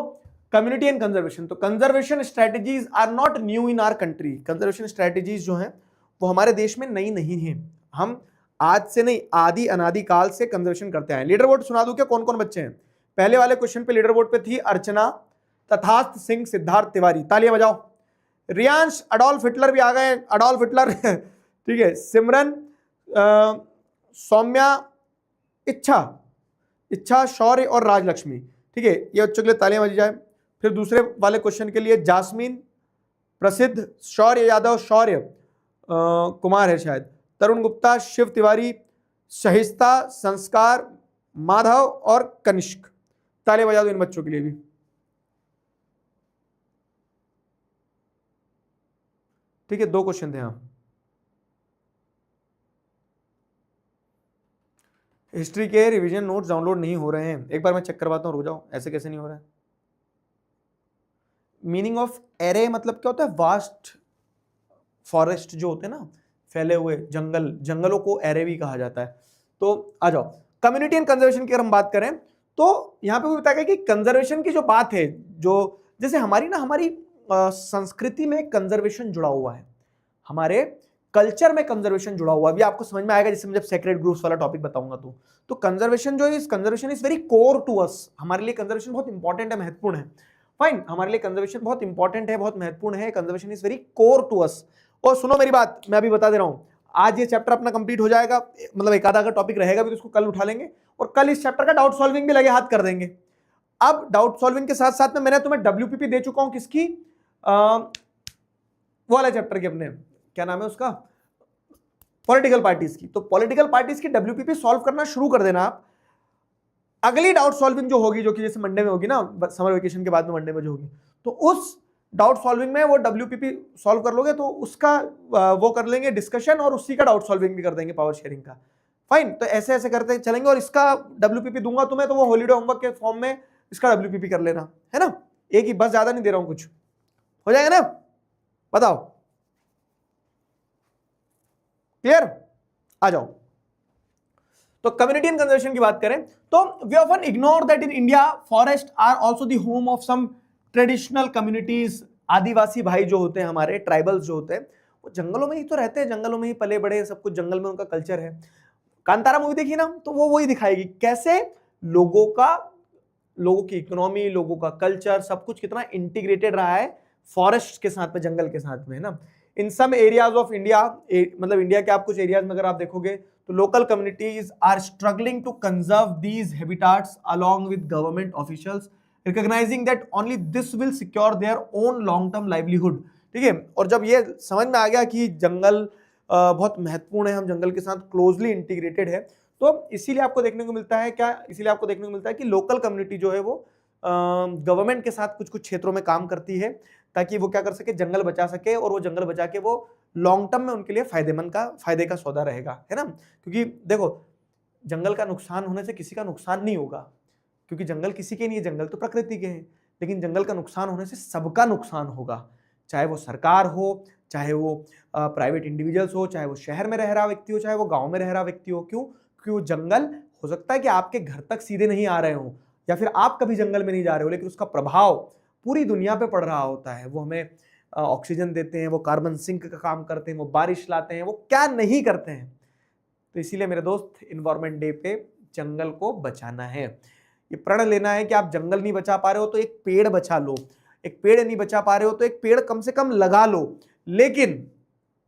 कम्युनिटी एंड कंजर्वेशन, तो conservation strategies are not new in our country. Conservation strategies जो हैं वो हमारे देश में नई नहीं है। हम आज से नहीं, आदि अनादि काल से कंजर्वेशन करते आए। लीडर बोर्ड सुना दूं क्या, कौन कौन बच्चे हैं? पहले वाले क्वेश्चन पे लीडर बोर्ड पे थी अर्चना, तथास्थ सिंह, सिद्धार्थ तिवारी, तालियां बजाओ। रियांश, अडोल्फ हिटलर भी आ गए, अडोल्फ हिटलर ठीक है। सिमरन, सौम्या, इच्छा, शौर्य और राजलक्ष्मी। ठीक है, ये बच्चों के लिए तालियां बजी जाए। फिर दूसरे वाले क्वेश्चन के लिए जास्मीन, प्रसिद्ध, शौर्य यादव, शौर्य कुमार है शायद, तरुण गुप्ता, शिव तिवारी, सहिष्णुता, संस्कार, माधव और कनिष्क। तालियां बजा दो इन बच्चों के लिए भी। ठीक है, 2 क्वेश्चन थे यहाँ। हिस्ट्री के रिवीजन नोट्स डाउनलोड नहीं हो रहे हैं, एक बार मैं चेक करवाता हूँ, रुक जाओ। ऐसे कैसे नहीं हो रहा है? मीनिंग ऑफ एरे मतलब क्या होता है? वास्ट फॉरेस्ट जो होते हैं ना, फैले हुए जंगल, जंगलों को एरे भी कहा जाता है। तो आ जाओ, कम्युनिटी एंड कंजर्वेशन की अगर हम बात करें तो यहाँ पे भी बताया गया कि कंजर्वेशन की जो बात है, जो जैसे हमारी संस्कृति में कंजर्वेशन जुड़ा हुआ है, हमारे कल्चर में कंजर्वेशन जुड़ा हुआ है। अभी आपको समझ में आएगा जैसे मैं जब सेक्रेट ग्रुप्स वाला टॉपिक बताऊंगा तो कंजर्वेशन जो है, conservation is very core to us. हमारे लिए कंजर्वेशन बहुत इंपॉर्टेंट है, महत्वपूर्ण है। फाइन, हमारे लिए कंजर्वेशन बहुत इंपॉर्टेंट है, बहुत महत्वपूर्ण है। Conservation is very core to us. और सुनो मेरी बात, मैं अभी बता दे रहा हूं, आज ये चैप्टर अपना कंप्लीट हो जाएगा, मतलब एक आधा का टॉपिक रहेगा भी तो उसको कल उठा लेंगे, और कल इस चैप्टर का डाउट सॉल्विंग भी लगे हाथ कर देंगे। अब डाउट सॉल्विंग के साथ साथ में मैंने तुम्हें डब्ल्यूपीपी दे चुका हूं, किसकी? वो वाले चैप्टर की, अपने क्या नाम है उसका, पॉलिटिकल पार्टीज की। तो पॉलिटिकल पार्टीज की डब्ल्यूपीपी सॉल्व करना शुरू कर देना आप। अगली डाउट सॉल्विंग जो होगी, जो कि जैसे मंडे में होगी ना, समर वेकेशन के बाद में मंडे में जो होगी, तो उस डाउट सॉल्विंग में वो डब्ल्यूपीपी सॉल्व कर लोगे तो उसका वो कर लेंगे डिस्कशन, और उसी का डाउट सॉल्विंग भी कर देंगे, पावर शेयरिंग का। फाइन, तो ऐसे ऐसे करते चलेंगे, और इसका डब्ल्यूपीपी दूंगा तुम्हें तो वो हॉलीडे होमवर्क के फॉर्म में इसका डब्ल्यूपीपी कर लेना, है ना। एक ही बस, ज्यादा नहीं दे रहा हूं, कुछ हो जाएगा ना? बताओ, क्लियर? आ जाओ। तो कम्युनिटी एंड कंजर्वेशन की बात करें तो we often ignore that in India forest are also the home of some traditional communities. आदिवासी भाई जो होते हैं हमारे, ट्राइबल्स जो होते हैं, वो जंगलों में ही तो रहते हैं, जंगलों में ही पले बड़े, सब कुछ जंगल में उनका कल्चर है। कांतारा मूवी देखी ना, तो वो वही दिखाएगी कैसे लोगों की इकोनॉमी, लोगों का कल्चर, सब कुछ कितना इंटीग्रेटेड रहा है फॉरेस्ट के साथ में, जंगल के साथ में, है ना। In some areas of India, मतलब इंडिया के आप कुछ एरियाज में अगर आप देखोगे तो local communities are struggling to conserve these habitats along with government officials, recognizing that only this will secure their own long term livelihood. ठीक है, और जब ये समझ में आ गया कि जंगल बहुत महत्वपूर्ण है, हम जंगल के साथ क्लोजली इंटीग्रेटेड है, तो इसीलिए आपको देखने को मिलता है क्या, इसीलिए आपको देखने को मिलता है कि लोकल कम्युनिटी जो है वो गवर्नमेंट के साथ कुछ कुछ क्षेत्रों में काम करती है, ताकि वो क्या कर सके, जंगल बचा सके, और वो जंगल बचा के वो लॉन्ग टर्म में उनके लिए फायदे का सौदा रहेगा, है ना। क्योंकि देखो, जंगल का नुकसान होने से किसी का नुकसान नहीं होगा, क्योंकि जंगल किसी के नहीं है, जंगल तो प्रकृति के हैं। लेकिन जंगल का नुकसान होने से सबका नुकसान होगा, चाहे वो सरकार हो, चाहे वो प्राइवेट इंडिविजुअल्स हो, चाहे वो शहर में रह रहा व्यक्ति हो, चाहे वो गांव में रह रहा व्यक्ति हो। क्यों? क्योंकि वो जंगल हो सकता है कि आपके घर तक सीधे नहीं आ रहे हो, या फिर आप कभी जंगल में नहीं जा रहे हो, लेकिन उसका प्रभाव पूरी दुनिया पे पड़ रहा होता है। वो हमें ऑक्सीजन देते हैं, वो कार्बन सिंक का काम करते हैं, वो बारिश लाते हैं, वो क्या नहीं करते हैं। तो इसीलिए मेरे दोस्त, इन्वायरमेंट डे पे जंगल को बचाना है। ये प्रण लेना है कि आप जंगल नहीं बचा पा रहे हो तो एक पेड़ बचा लो, एक पेड़ नहीं बचा पा रहे हो तो एक पेड़ कम से कम लगा लो, लेकिन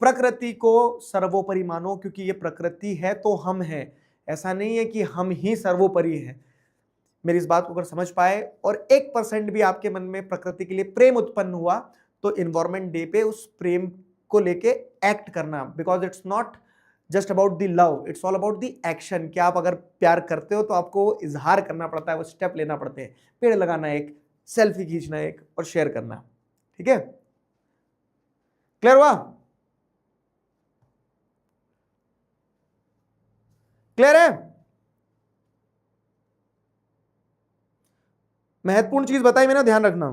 प्रकृति को सर्वोपरि मानो, क्योंकि ये प्रकृति है तो हम हैं। ऐसा नहीं है कि हम ही सर्वोपरि हैं। मेरी इस बात को अगर समझ पाए और 1% भी आपके मन में प्रकृति के लिए प्रेम उत्पन्न हुआ, तो इन्वायरमेंट डे पे उस प्रेम को लेके एक्ट करना, because it's not just about the love, it's all about the action. कि आप अगर प्यार करते हो तो आपको इजहार करना पड़ता है, वो स्टेप लेना पड़ते हैं, पेड़ लगाना एक, सेल्फी खींचना एक, और शेयर करना। ठीक है, क्लियर हुआ? क्लियर है? महत्वपूर्ण चीज बताई मैंने, ध्यान रखना।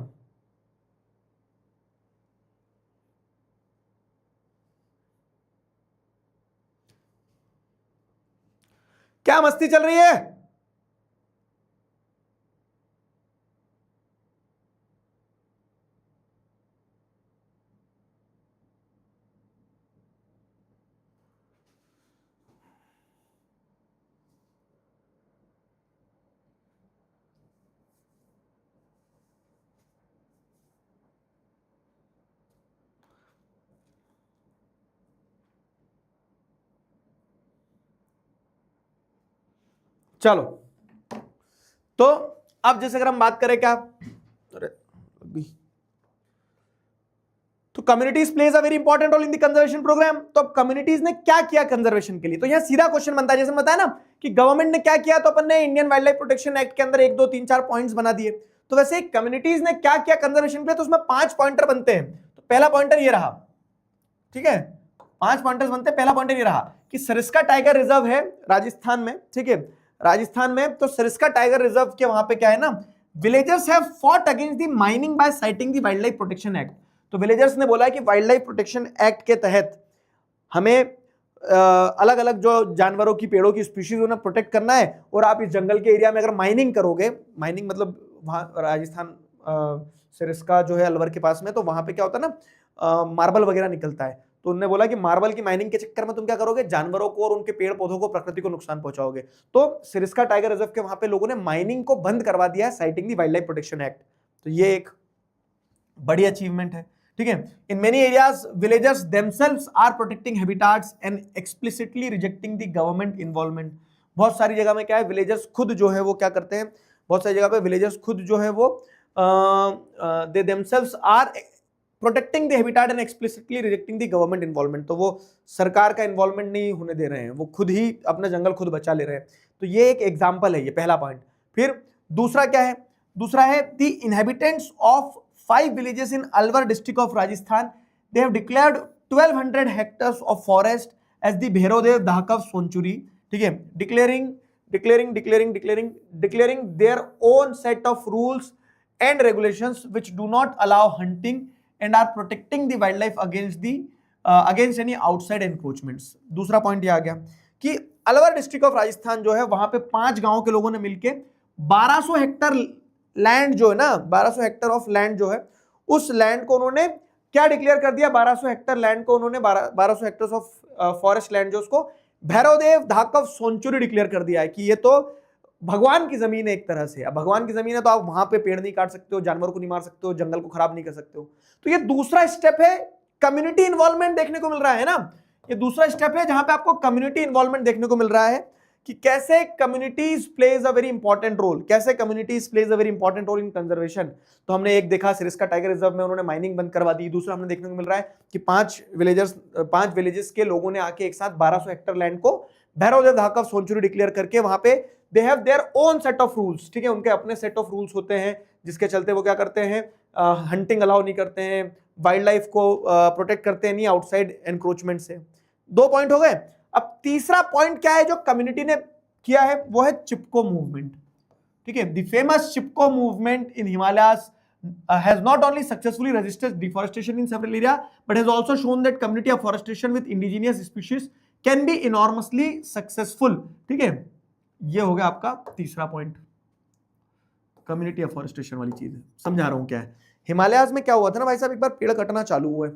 क्या मस्ती चल रही है? चलो, तो अब जैसे अगर हम बात करें क्या, तो communities plays a very important role in the conservation programme. तो अब कम्युनिटीज ने क्या किया कंजर्वेशन के लिए? तो यहां सीधा क्वेश्चन बनता है, जैसे बताया ना कि गवर्नमेंट ने क्या किया, तो अपन ने Indian wild life protection act के अंदर 1 2 3 4 पॉइंट्स बना दिए। तो वैसे कम्युनिटीज ने क्या किया कंजर्वेशन के लिए, तो उसमें 5 पॉइंटर बनते हैं। तो पहला पॉइंटर ये रहा, ठीक है, 5 पॉइंटर्स बनते हैं। पहला पॉइंटर ये रहा कि सरिस्का टाइगर रिजर्व है राजस्थान में, ठीक है, राजस्थान में। तो सरिस्का टाइगर रिजर्व के वहां पे क्या है ना, villagers have fought against the mining by citing the wildlife protection act. तो विलेजर्स ने बोला कि वाइल्ड लाइफ प्रोटेक्शन एक्ट के तहत हमें अलग अलग जो जानवरों की, पेड़ों की स्पीशीज उन्हें प्रोटेक्ट करना है, और आप इस जंगल के एरिया में अगर माइनिंग करोगे, माइनिंग मतलब वहां राजस्थान सरिस्का जो है अलवर के पास में, तो वहां पे क्या होता है ना, मार्बल वगैरह निकलता है। तो उन्होंने बोला कि मार्बल की माइनिंग के चक्कर में तुम क्या करोगे, जानवरों को और उनके पेड़ पौधों को, प्रकृति को नुकसान पहुंचाओगे। तो सरिस्का टाइगर रिजर्व के वहां पे लोगों ने माइनिंग को बंद करवा दिया है, citing the wildlife protection act. तो ये एक बड़ी अचीवमेंट है, ठीक है। In many areas villagers themselves are protecting habitats and explicitly rejecting the government involvement. बहुत सारी जगह में क्या है, विलेजर्स खुद जो है वो क्या करते हैं, बहुत सारी जगह पे विलेजर्स खुद जो है वो they themselves are protecting the habitat and explicitly rejecting the government involvement. तो वो सरकार का इन्वॉल्वमेंट नहीं होने दे रहे हैं, वो खुद ही अपना जंगल खुद बचा ले रहे हैं। तो ये एक एग्जाम्पल है, ये पहला पॉइंट। फिर दूसरा क्या है, दूसरा है the inhabitants of 5 villages in Alwar district of Rajasthan, they have declared 1200 hectares of forest as the Bhairodev Dhakav sanctuary, ठीक है, declaring their own set of rules and regulations which do not allow hunting and are protecting the wildlife against any outside encroachments। दूसरा point ये आ गया कि Alwar district of Rajasthan जो है, वहां पे 5 गांव के लोगों ने मिलकर 1200 हेक्टर लैंड जो है ना, 1200 हेक्टर ऑफ लैंड जो है, उस लैंड को उन्होंने क्या डिक्लेयर कर दिया, 1200 हेक्टर लैंड को उन्होंने 1200 हेक्टर्स ऑफ फॉरेस्ट लैंड जो, उसको भैरवदेव धाकव सेंचुरी डिक्लेयर कर दिया है कि ये तो भगवान की जमीन है एक तरह से। अब भगवान की जमीन है तो आप वहां पे पेड़ नहीं काट सकते हो, जानवर को नहीं मार सकते हो, जंगल को खराब नहीं कर सकते हो। तो ये दूसरा स्टेप है, कम्युनिटी इन्वॉल्वमेंट देखने को मिल रहा है ना, ये दूसरा स्टेप है जहां पे आपको कम्युनिटी इन्वॉल्वमेंट देखने को मिल रहा है कि कैसे communities plays a very important role, कैसे communities plays a very important role in conservation. तो हमने एक देखा सरिस्का टाइगर रिजर्व में उन्होंने माइनिंग बंद करवा दी। दूसरा हमने देखने को मिल रहा है कि 5 विलेजेस के लोगों ने आके एक साथ 1200 हेक्टर लैंड को भैरवदेव धाकव सेंचुरी डिक्लेयर करके वहां पे they have their own set of rules, ठीक है, उनके अपने सेट ऑफ रूल्स होते हैं जिसके चलते वो क्या करते हैं, हंटिंग अलाउ नहीं करते हैं, वाइल्ड लाइफ को प्रोटेक्ट करते हैं नहीं आउटसाइड एनक्रोचमेंट से। 2 पॉइंट हो गए। अब तीसरा पॉइंट क्या है जो कम्युनिटी ने किया है वो है चिपको मूवमेंट। ठीक है, the famous Chipko movement in Himalayas has not only successfully resisted deforestation in several areas but has also shown that community afforestation with indigenous species can be enormously successful। ठीक है, ये हो गया आपका तीसरा पॉइंट, कम्युनिटी अफॉरेस्टेशन वाली चीज है। समझा रहा हूं क्या है। हिमालयाज में क्या हुआ था ना भाई साहब, एक बार पेड़ कटना चालू हुआ है,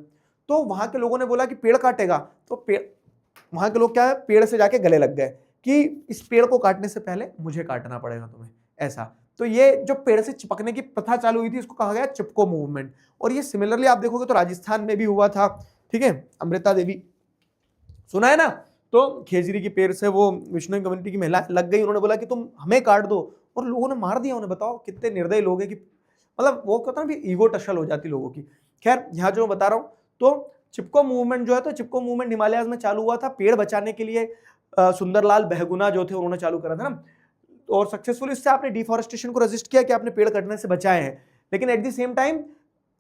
तो वहां के लोगों ने बोला कि पेड़ काटेगा, तो पेड़, वहां के लोग क्या है, पेड़ से जाके गले लग गए कि इस पेड़ को काटने से पहले मुझे काटना पड़ेगा तुम्हें, ऐसा। तो ये जो पेड़ से चिपकने की प्रथा चालू हुई थी इसको कहा गया चिपको मूवमेंट। और ये सिमिलरली आप देखोगे तो राजस्थान में भी हुआ था। ठीक है, अमृता देवी सुना है ना, तो खेजरी के पेड़ से वो विष्णु कम्युनिटी की महिला लग गई, उन्होंने बोला कि तुम हमें काट दो, और लोगों ने मार दिया उन्हें। बताओ कितने निर्दयी लोग हैं कि मतलब वो कहता ना ईगो टशल हो जाती लोगों की। खैर यहाँ जो मैं बता रहा हूँ, तो चिपको मूवमेंट जो है, तो चिपको मूवमेंट हिमालयाज में चालू हुआ था पेड़ बचाने के लिए। सुंदरलाल बहुगुणा जो थे उन्होंने चालू करा था ना, और सक्सेसफुली इससे आपने डिफॉरेस्टेशन को रेजिस्ट किया कि आपने पेड़ कटने से बचाए हैं। लेकिन एट द सेम टाइम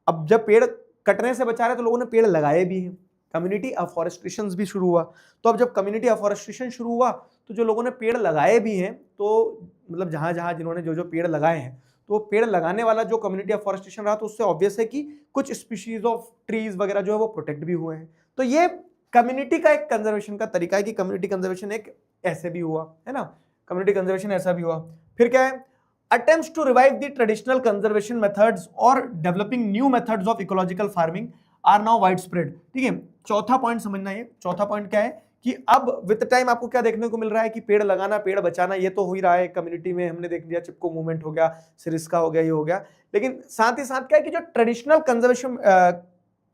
अब जब पेड़ कटने से बचा रहे तो लोगों ने पेड़ लगाए भी हैं, कम्युनिटी अफॉरेस्टेशन भी शुरू हुआ। तो अब जब कम्युनिटी अफॉरेस्टेशन शुरू हुआ तो जो लोगों ने पेड़ लगाए भी हैं, तो मतलब जहां जहां जिन्होंने जो जो पेड़ लगाए हैं, तो पेड़ लगाने वाला जो कम्युनिटी अफॉरेस्टेशन रहा, तो उससे ऑब्वियस है कि कुछ स्पीशीज ऑफ ट्रीज वगैरह जो है वो प्रोटेक्ट भी हुए हैं। तो ये कम्युनिटी का एक कंजर्वेशन का तरीका है कि कम्युनिटी कंजर्वेशन एक ऐसे भी हुआ है ना, कम्युनिटी कंजर्वेशन ऐसा भी हुआ। फिर क्या है, attempts to revive the traditional conservation methods or developing new methods of ecological farming are now widespread। ठीक है, चौथा पॉइंट समझना है। चौथा पॉइंट क्या है कि अब विद टाइम आपको क्या देखने को मिल रहा है कि पेड़ लगाना, पेड़ बचाना, ये तो हो ही रहा है कम्युनिटी में। हमने देख लिया चिपको मूवमेंट हो गया, सिरिस्का हो गया, ये हो गया। लेकिन साथ ही साथ क्या है कि जो ट्रेडिशनल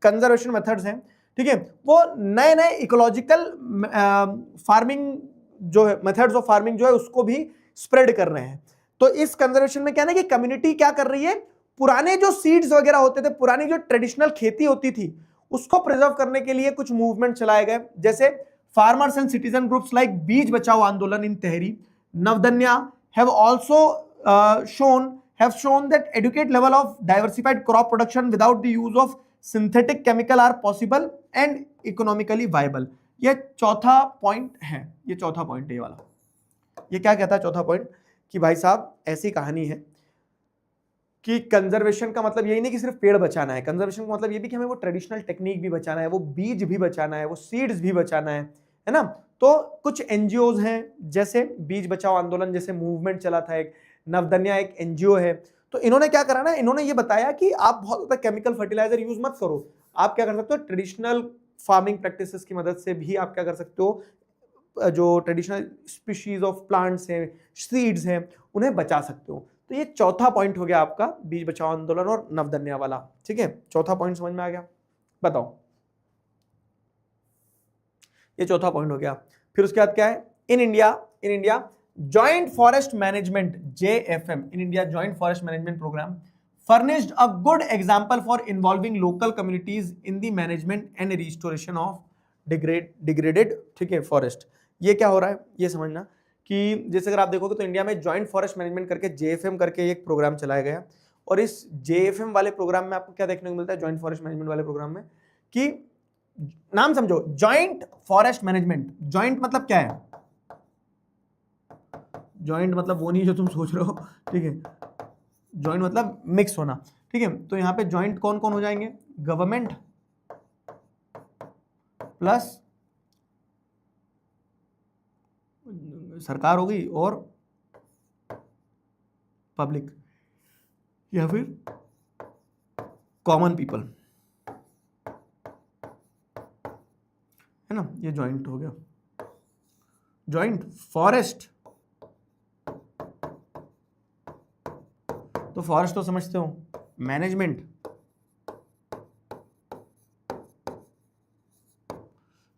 कंजर्वेशन मेथड्स हैं, ठीक है, वो नए नए इकोलॉजिकल फार्मिंग जो है, मेथड्स ऑफ फार्मिंग जो है उसको भी स्प्रेड कर रहे हैं। तो इस कंजर्वेशन में क्या है कि कम्युनिटी क्या कर रही है, पुराने जो सीड्स वगैरह होते थे, पुरानी जो ट्रेडिशनल खेती होती थी, उसको प्रिजर्व करने के लिए कुछ मूवमेंट चलाए गए, जैसे farmers and citizen groups like Beej Bachao Andolan in Tehri, Navdanya have also shown that adequate level of diversified crop production without the use of synthetic chemical are possible and economically viable। ये चौथा पॉइंट है, ये चौथा पॉइंट है ये वाला। ये क्या कहता है चौथा पॉइंट कि भाई साहब ऐसी कहानी है कि कंजर्वेशन का मतलब यही नहीं कि सिर्फ पेड़ बचाना है, कंजर्वेशन का मतलब ये भी कि हमें वो ट्रेडिशनल टेक्निक भी बचाना है, वो बीज भी बचाना है, वो सीड्स भी बचाना है ना। तो कुछ एनजीओज हैं, जैसे बीज बचाओ आंदोलन जैसे मूवमेंट चला था, एक नवदन्या एक एनजीओ है। तो इन्होंने क्या करा ना, इन्होंने ये बताया कि आप बहुत ज्यादा केमिकल फर्टिलाइजर यूज मत करो, आप क्या कर सकते हो, ट्रेडिशनल फार्मिंग प्रैक्टिसेस की मदद से भी आप क्या कर सकते हो, जो ट्रेडिशनल स्पीशीज ऑफ प्लांट्स हैं, सीड्स हैं, उन्हें बचा सकते हो। तो ये चौथा पॉइंट हो गया आपका बीज बचाओ आंदोलन और नवदन्या वाला। ठीक है, चौथा पॉइंट समझ में आ गया, बताओ, ये चौथा पॉइंट हो गया। फिर उसके बाद क्या है, in India joint forest management JFM, in India joint forest management programme furnished a good example for involving local communities in the management and restoration of degraded, ठीक है, फॉरेस्ट। ये क्या हो रहा है ये समझना कि जैसे अगर आप देखोगे तो इंडिया में जॉइंट फॉरेस्ट मैनेजमेंट करके JFM करके एक प्रोग्राम चलाया गया, और इस JFM वाले प्रोग्राम में आपको क्या देखने को मिलता है, जॉइंट फॉरेस्ट मैनेजमेंट वाले प्रोग्राम में, कि नाम समझो, जॉइंट फॉरेस्ट मैनेजमेंट। जॉइंट मतलब क्या है, जॉइंट मतलब वो नहीं जो तुम सोच रहे हो, ठीक है, जॉइंट मतलब मिक्स होना। ठीक है, तो यहां पे जॉइंट कौन कौन हो जाएंगे, गवर्नमेंट प्लस सरकार होगी और पब्लिक, या फिर कॉमन पीपल, है ना। ये जॉइंट हो गया, जॉइंट फॉरेस्ट। तो फॉरेस्ट तो समझते हो, मैनेजमेंट,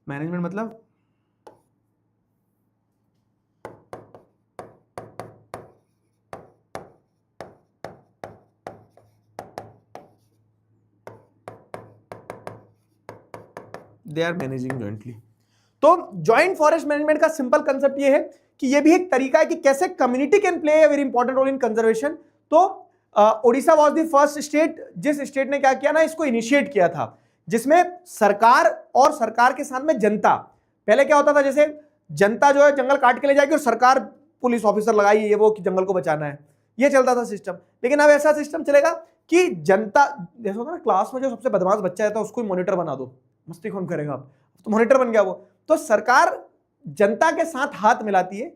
मैनेजमेंट मतलब दे आर मैनेजिंग जॉइंटली। तो जॉइंट फॉरेस्ट मैनेजमेंट का सिंपल कंसेप्ट ये है कि ये भी एक तरीका है कि कैसे community can play a very important role in conservation. तो Odisha was the first state जिस स्टेट ने क्या किया ना, इसको इनिशिएट किया था, जिसमें सरकार और सरकार के साथ में जनता, पहले क्या होता था, जैसे जनता जो है जंगल काट के ले जाएगी और सरकार पुलिस ऑफिसर लगाई ये वो कि जंगल को बचाना है, ये चलता था सिस्टम। लेकिन अब ऐसा सिस्टम चलेगा कि जनता, जैसे होता है ना क्लास में जो सबसे बदमाश बच्चा रहता है उसको मॉनिटर बना दो, मस्ती कौन करेगा, अब तो मॉनिटर बन गया वो। तो सरकार जनता के साथ हाथ मिलाती है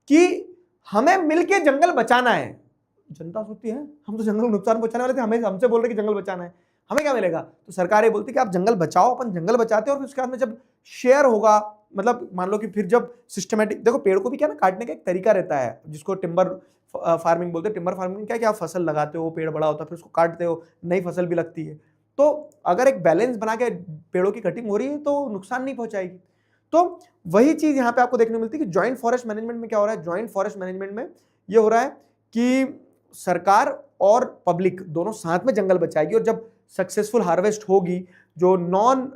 कि हमें मिलके जंगल बचाना है। जनता सोचती है हम तो जंगल को नुकसान पहुंचाने वाले थे, हमें हमसे बोल रहे कि जंगल बचाना है, हमें क्या मिलेगा? तो सरकार ये बोलती है कि आप जंगल बचाओ, अपन जंगल बचाते हैं और फिर उसके बाद में जब शेयर होगा, मतलब मान लो कि फिर जब सिस्टमेटिक, देखो पेड़ को भी क्या ना काटने का एक तरीका रहता है जिसको टिम्बर फार्मिंग बोलते हैं। टिम्बर फार्मिंग क्या है कि आप फसल लगाते हो, पेड़ बड़ा होता है, फिर उसको काटते हो, नई फसल भी लगती है। तो अगर एक बैलेंस बना के पेड़ों की कटिंग हो रही है तो नुकसान नहीं पहुंचाएगी। तो वही चीज यहाँ पे आपको देखने मिलती है कि जॉइंट फॉरेस्ट मैनेजमेंट में क्या हो रहा है। जॉइंट फॉरेस्ट मैनेजमेंट में ये हो रहा है कि सरकार और पब्लिक दोनों साथ में जंगल बचाएगी, और जब सक्सेसफुल हार्वेस्ट होगी, जो नॉन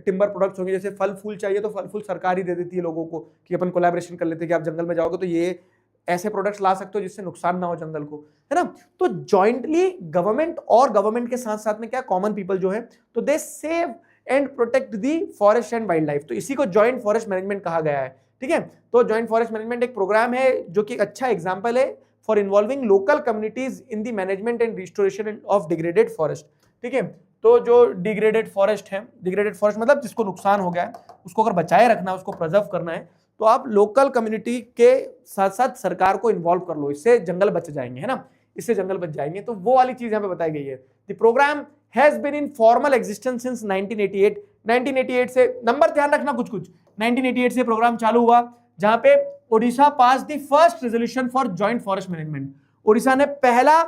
टिम्बर प्रोडक्ट्स होंगे, जैसे फल फूल चाहिए तो फल फूल सरकार ही दे देती है लोगों को कि अपन कोलैबोरेशन कर लेते हैं कि आप जंगल में जाओगे तो ये ऐसे प्रोडक्ट्स ला सकते हो जिससे नुकसान ना हो जंगल को, है ना। तो जॉइंटली गवर्नमेंट और गवर्नमेंट के साथ साथ में क्या कॉमन पीपल जो है, तो they save and protect the forest and wildlife. तो इसी को जॉइंट फॉरेस्ट मैनेजमेंट कहा गया है, ठीक है। तो जॉइंट फॉरेस्ट मैनेजमेंट एक प्रोग्राम है जो कि एक अच्छा एग्जांपल है for involving local communities in the management and restoration of degraded forest, ठीक है। तो जो डिग्रेडेड फॉरेस्ट है, डिग्रेडेड फॉरेस्ट मतलब जिसको नुकसान हो गया है उसको अगर बचाए रखना है, उसको प्रिजर्व करना है, तो आप लोकल कम्युनिटी के साथ साथ सरकार को इन्वॉल्व कर लो, इससे जंगल बच जाएंगे, है ना, इससे जंगल बच जाएंगे। तो वो वाली चीज यहाँ पे बताई गई है। The programme has been in formal existence since 1988। 1988 से, नंबर ध्यान रखना कुछ कुछ, 1988 से प्रोग्राम चालू हुआ, जहां पे Odisha pass the first resolution for joint forest management. Odisha ने पहला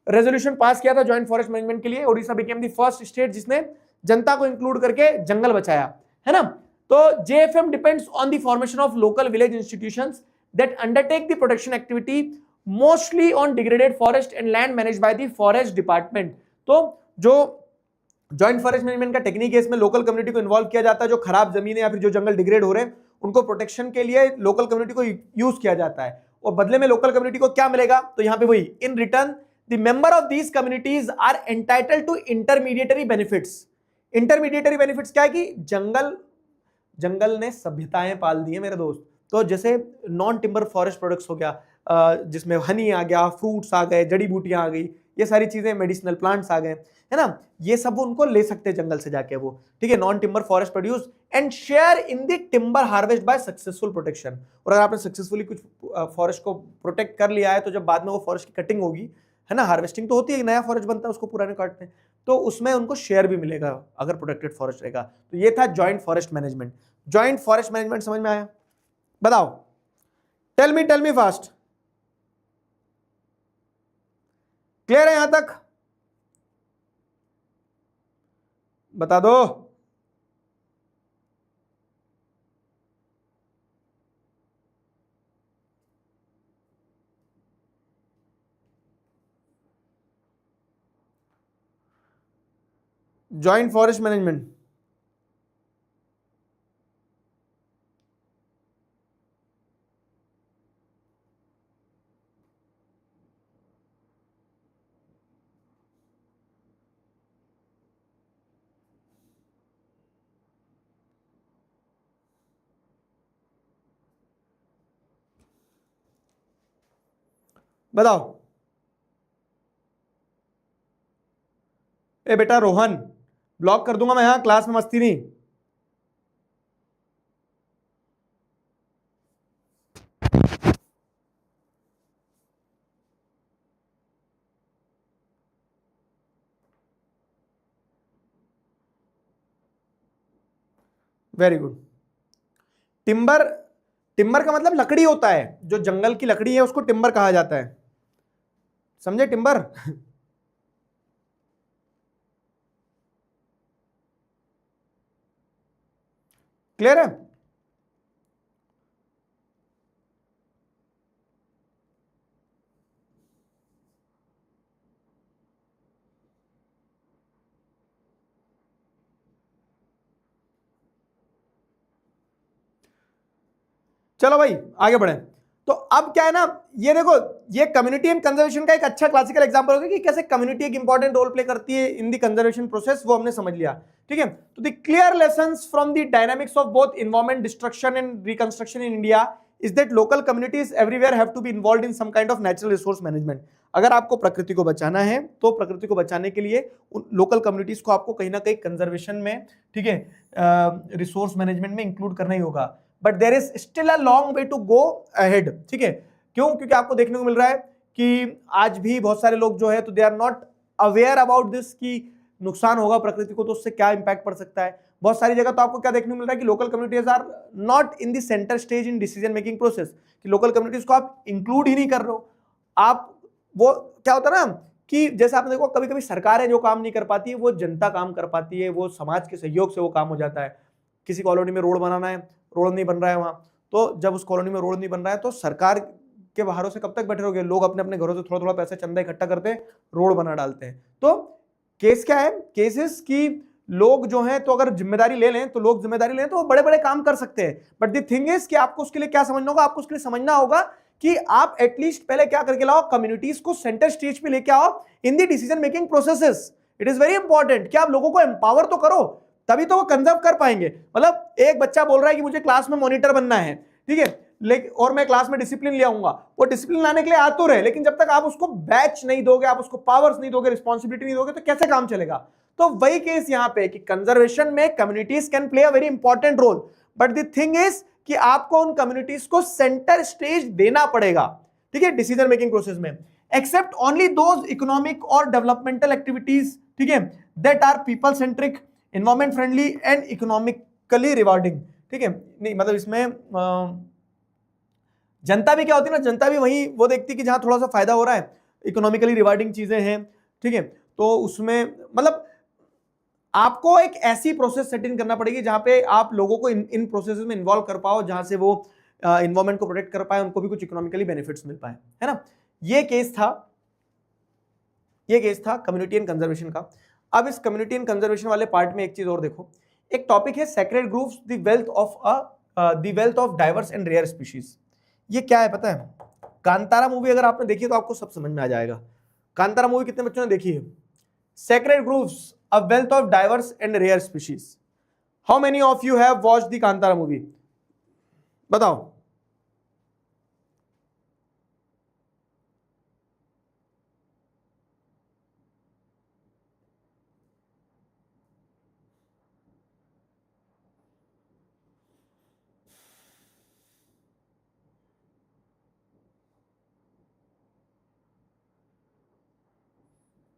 रेजोल्यूशन पास किया था जॉइंट फॉरेस्ट मैनेजमेंट के लिए। Odisha became the first state जिसने जनता को इंक्लूड करके जंगल बचाया, है ना। तो JFM depends on the formation of local village institutions that undertake the protection activity mostly on degraded forest and land managed by the forest department. तो जो जॉइंट फॉरेस्ट मैनेजमेंट का टेक्निक है, इसमें लोकल कम्युनिटी को involve किया जाता है। जो खराब जमीन है या फिर जो जंगल डिग्रेड हो रहे हैं उनको प्रोटेक्शन के लिए लोकल कम्युनिटी को यूज किया जाता है, और बदले में लोकल कम्युनिटी को क्या मिलेगा, तो यहाँ पे वही, in return the member of these communities are entitled to intermediary benefits. Intermediary benefits क्या है कि जंगल ने सभ्यताएं पाल दी है मेरे दोस्त। तो जैसे नॉन टिम्बर फॉरेस्ट प्रोडक्ट्स हो गया, जिसमें हनी आ गया, फ्रूट्स आ गए, जड़ी बूटियां आ गई, ये सारी चीजें, मेडिसिनल प्लांट्स आ गए, है ना, ये सब उनको ले सकते हैं जंगल से जाके वो, ठीक है। Non timber forest produce and share in the timber harvest by successful protection. और अगर आपने सक्सेसफुली कुछ फॉरेस्ट को प्रोटेक्ट कर लिया है तो जब बाद में वो फॉरेस्ट की कटिंग होगी, है ना, हार्वेस्टिंग तो होती है, नया फॉरेस्ट बनता है, उसको पुराने काटते हैं, तो उसमें उनको शेयर भी मिलेगा अगर प्रोटेक्टेड फॉरेस्ट रहेगा। तो ये था joint forest management. Joint forest management समझ में आया? बताओ, टेल मी फास्ट। क्लियर है यहां तक? बता दो। जॉइंट फॉरेस्ट मैनेजमेंट, बताओ। ए बेटा रोहन, ब्लॉक कर दूंगा मैं, यहां क्लास में मस्ती नहीं। Very good. टिम्बर, टिम्बर का मतलब लकड़ी होता है, जो जंगल की लकड़ी है उसको टिम्बर कहा जाता है, समझे? टिम्बर क्लियर है? चलो भाई आगे बढ़े। तो अब क्या है ना, ये देखो, ये कम्युनिटी एंड कंजर्वेशन का एक अच्छा क्लासिकल एग्जांपल होगा कि कैसे कम्युनिटी एक इंपॉर्टेंट रोल प्ले करती है इन द कंजर्वेशन प्रोसेस, वो हमने समझ लिया, ठीक है। तो the clear lessons from the dynamics of both environment destruction and reconstruction in India is that local communities everywhere have to be involved in some kind of natural resource management. अगर आपको प्रकृति को बचाना है तो प्रकृति को बचाने के लिए उन लोकल कम्युनिटीज को आपको कहीं ना कहीं कंजर्वेशन में, ठीक है, रिसोर्स मैनेजमेंट में इंक्लूड करना ही होगा. But there is still a long way to go ahead. ठीक है, क्यों? क्योंकि आपको देखने को मिल रहा है कि आज भी बहुत सारे लोग जो है तो they are not aware about this कि नुकसान होगा प्रकृति को तो उससे क्या इंपैक्ट पड़ सकता है. बहुत सारी जगह तो आपको क्या देखने को मिल रहा है कि local communities are not in the centre stage in decision making process, कि लोकल कम्युनिटीज को आप इंक्लूड ही नहीं कर रहे हो. आप वो क्या होता है ना कि जैसे आपने देखो कभी कभी सरकारें जो काम नहीं कर पाती है वो जनता काम कर पाती है, वो समाज के सहयोग से वो काम हो जाता है. किसी कॉलोनी में रोड बनाना है, रोड नहीं बन रहा है वहां, तो जब उस कॉलोनी में रोड नहीं बन रहा है तो सरकार के बाहरों से कब तक बैठे रहोगे? लोग अपने अपने घरों से थोड़ा थोड़ा पैसा चंदा इकट्ठा करते हैं, रोड बना डालते हैं. तो केस क्या है? केसेस की लोग जो हैं तो अगर जिम्मेदारी ले लें तो लोग जिम्मेदारी लें तो वो बड़े बड़े काम कर सकते हैं. बट द थिंग इज कि आपको उसके लिए क्या समझना होगा? आपको उसके लिए समझना होगा कि आप एटलीस्ट पहले क्या करके लाओ, कम्युनिटीज को सेंटर स्टेज पे लेके आओ in the decision making processes. It is very important कि आप लोगों को एम्पावर तो करो, तभी तो वो कंजर्व कर पाएंगे. मतलब एक बच्चा बोल रहा है कि मुझे क्लास में मॉनिटर बनना है, ठीक है, लेकिन और मैं क्लास में डिसिप्लिन ले आऊंगा. वो डिसिप्लिन लाने के लिए आ तो रहे, लेकिन जब तक आप उसको बैच नहीं दोगे, आप उसको पावर्स नहीं दोगे, रिस्पॉन्सिबिलिटी नहीं दोगे, तो कैसे काम चलेगा? तो वही केस यहां पे कि कंजर्वेशन में communities can play a very important role, but the thing is कि आपको उन कम्युनिटीज को सेंटर स्टेज देना पड़ेगा, ठीक है, डिसीजन मेकिंग प्रोसेस में. एक्सेप्ट ओनली दोज इकोनॉमिक और डेवलपमेंटल एक्टिविटीज, ठीक है, that are people centric, environment friendly and economically rewarding. ठीक है, नहीं मतलब इसमें जनता भी क्या होती है ना, जनता भी वही वो देखती है कि जहां थोड़ा सा फायदा हो रहा है, इकोनॉमिकली रिवार्डिंग चीजें हैं, ठीक है, तो उसमें मतलब आपको एक ऐसी प्रोसेस सेट इन करना पड़ेगी जहां पे आप लोगों को इन प्रोसेसेस में इन्वॉल्व कर पाओ, जहां से वो एनवायरमेंट को प्रोटेक्ट कर पाए, उनको भी कुछ इकोनॉमिकली बेनिफिट्स मिल पाए, है ना. ये केस था कम्युनिटी एंड कंजर्वेशन का. अब इस कम्युनिटी एंड कंजर्वेशन वाले पार्ट में एक चीज और देखो, एक टॉपिक है sacred groves, the wealth of diverse and rare species. ये क्या है पता है? कांतारा मूवी अगर आपने देखी तो आपको सब समझ में आ जाएगा. कांतारा मूवी कितने बच्चों ने देखी है? Sacred groves, a wealth of diverse and rare species. How many of you have watched the Kantara movie? बताओ.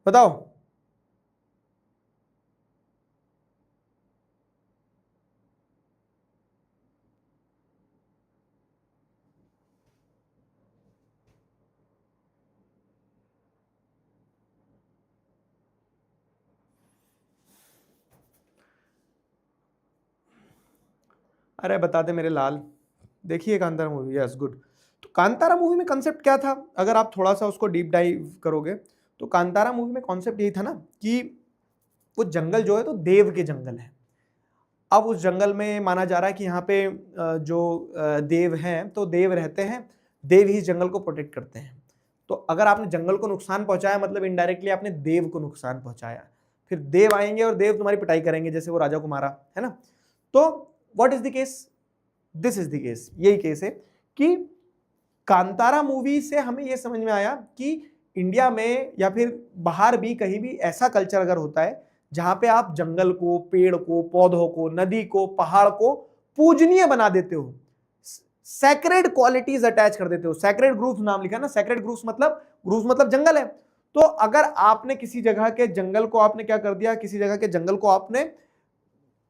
बताओ. अरे बता दे मेरे लाल, देखिए कांतारा मूवी. Yes, good. तो कांतारा मूवी में कॉन्सेप्ट क्या था? अगर आप थोड़ा सा उसको डीप डाइव करोगे तो कांतारा मूवी में कॉन्सेप्ट यही था ना कि वो जंगल जो है तो देव के जंगल है. अब उस जंगल में माना जा रहा है कि यहाँ पे जो देव हैं तो देव रहते हैं, देव ही जंगल को प्रोटेक्ट करते हैं. तो अगर आपने जंगल को नुकसान पहुंचाया मतलब इनडायरेक्टली आपने देव को नुकसान पहुंचाया. फिर देव आएंगे और देव तुम्हारी पिटाई करेंगे, जैसे वो राजा को मारा, है ना. तो what is the case? This is the case. यही केस है कि कांतारा मूवी से हमें यह समझ में आया कि इंडिया में या फिर बाहर भी कहीं भी ऐसा कल्चर अगर होता है जहां पे आप जंगल को, पेड़ को, पौधों को, नदी को, पहाड़ को पूजनीय बना देते हो, सैक्रेड क्वालिटीज अटैच कर देते हो. सैक्रेड ग्रुप्स नाम लिखा है ना, सैक्रेड ग्रुप्स मतलब जंगल है. तो अगर आपने किसी जगह के जंगल को आपने क्या कर दिया, किसी जगह के जंगल को आपने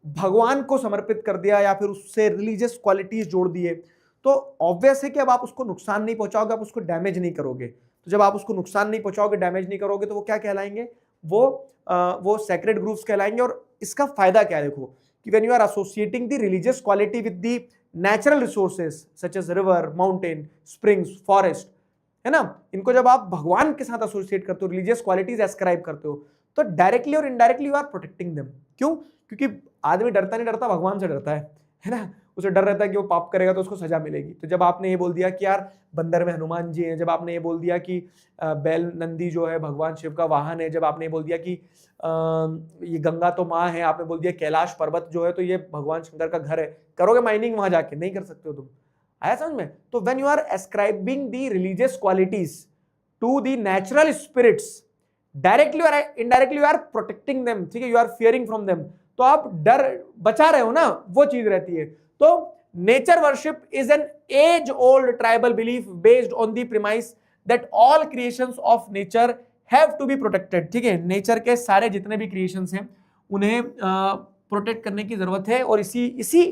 भगवान को समर्पित कर दिया या फिर उससे रिलीजियस क्वालिटीज जोड़ दिए, तो ऑब्वियस है कि अब आप उसको नुकसान नहीं पहुंचाओगे, आप उसको डैमेज नहीं करोगे. तो जब आप उसको नुकसान नहीं पहुंचाओगे, डैमेज नहीं करोगे, तो वो क्या कहलाएंगे? वो सैक्रेड ग्रुप्स कहलाएंगे. और इसका फायदा क्या है? देखो कि when you are associating the religious quality with the natural resources such as river, mountain, springs, forest, है ना, इनको जब आप भगवान के साथ एसोसिएट करते हो, रिलीजियस क्वालिटीज एस्क्राइब करते हो, तो डायरेक्टली और indirectly you are protecting them. क्यों? क्योंकि आदमी डरता नहीं डरता, भगवान से डरता है ना. उसे डर रहता है कि वो पाप करेगा तो उसको सजा मिलेगी. तो जब आपने ये बोल दिया कि यार बंदर में हनुमान जी हैं, जब आपने ये बोल दिया कि बैल नंदी जो है भगवान शिव का वाहन है, जब आपने ये बोल दिया कि ये गंगा तो माँ है, आपने बोल दिया कैलाश पर्वत जो है तो ये भगवान शंकर का घर है, करोगे माइनिंग वहां जाके? नहीं कर सकते हो तुम. आया समझ में? तो when you are ascribing the religious qualities to the natural spirits, directly और indirectly you are protecting them, ठीक है, you are fearing from them, तो आप डर बचा रहे हो ना, वो चीज रहती है। तो nature worship is an age old tribal belief based on the premise that all creations of nature have to be protected, ठीक है, नेचर के सारे जितने भी क्रिएशंस हैं उन्हें प्रोटेक्ट करने की जरूरत है। और इसी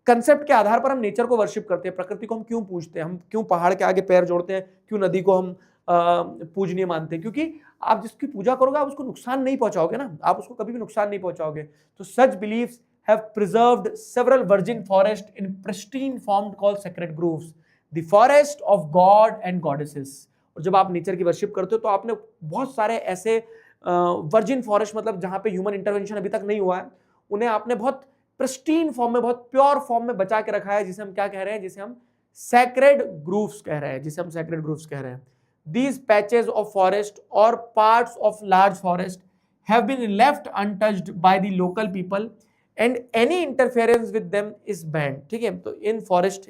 कंसेप्ट के आधार पर हम नेचर को वर्शिप करते हैं। प्रकृति को हम क्यों पूजते हैं, हम क्यों पहाड़ के आगे पैर जोड़ते हैं, क्यों नदी को हम पूजनीय मानते हैं? क्योंकि आप जिसकी पूजा करोगे आप उसको नुकसान नहीं पहुंचाओगे ना, आप उसको कभी भी नुकसान नहीं पहुंचाओगे। तो such beliefs have preserved several virgin forest in pristine form called sacred groves, the forest of god and goddesses. और जब आप नेचर की वर्शिप करते हो तो आपने बहुत सारे ऐसे वर्जिन फॉरेस्ट, मतलब जहां पे ह्यूमन इंटरवेंशन अभी तक नहीं हुआ है, उन्हें आपने बहुत प्रिस्टीन फॉर्म में, बहुत प्योर फॉर्म में बचा के रखा है, जिसे हम क्या कह रहे हैं, जिसे हम सैक्रेड ग्रूव्स कह रहे हैं, जिसे हम सैक्रेड ग्रूव्स कह रहे हैं। These patches of forest or parts of large forest have been left untouched by the local people and any interference with them is banned, ठीक है। तो इन फॉरेस्ट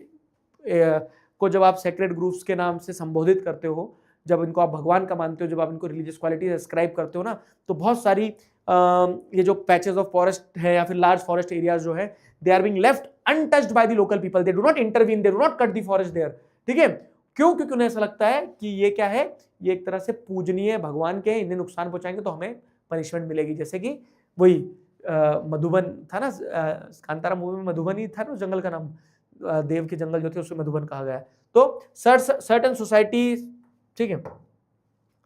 को जब आप सेक्रेड ग्रूव्स के नाम से संबोधित करते हो, जब इनको आप भगवान का मानते हो, जब आप इनको रिलीजियस क्वालिटीज एस्क्राइब करते हो ना, तो बहुत सारी ये जो पैचेस ऑफ फॉरेस्ट है या फिर लार्ज फॉरेस्ट एरियाज जो है, they are being left untouched by the local people, they do not intervene, they do not cut the forest there, ठीक है। क्यों? क्योंकि उन्हें ऐसा लगता है कि ये क्या है, ये एक तरह से पूजनीय भगवान के, इन्हें नुकसान पहुंचाएंगे तो हमें पनिशमेंट मिलेगी। जैसे कि वही मधुबन था ना, कांतारा मूवी में मधुबन ही था ना जंगल का नाम, देव के जंगल जो थे उसको मधुबन कहा गया है। तो सर्टेन सोसाइटी, ठीक है।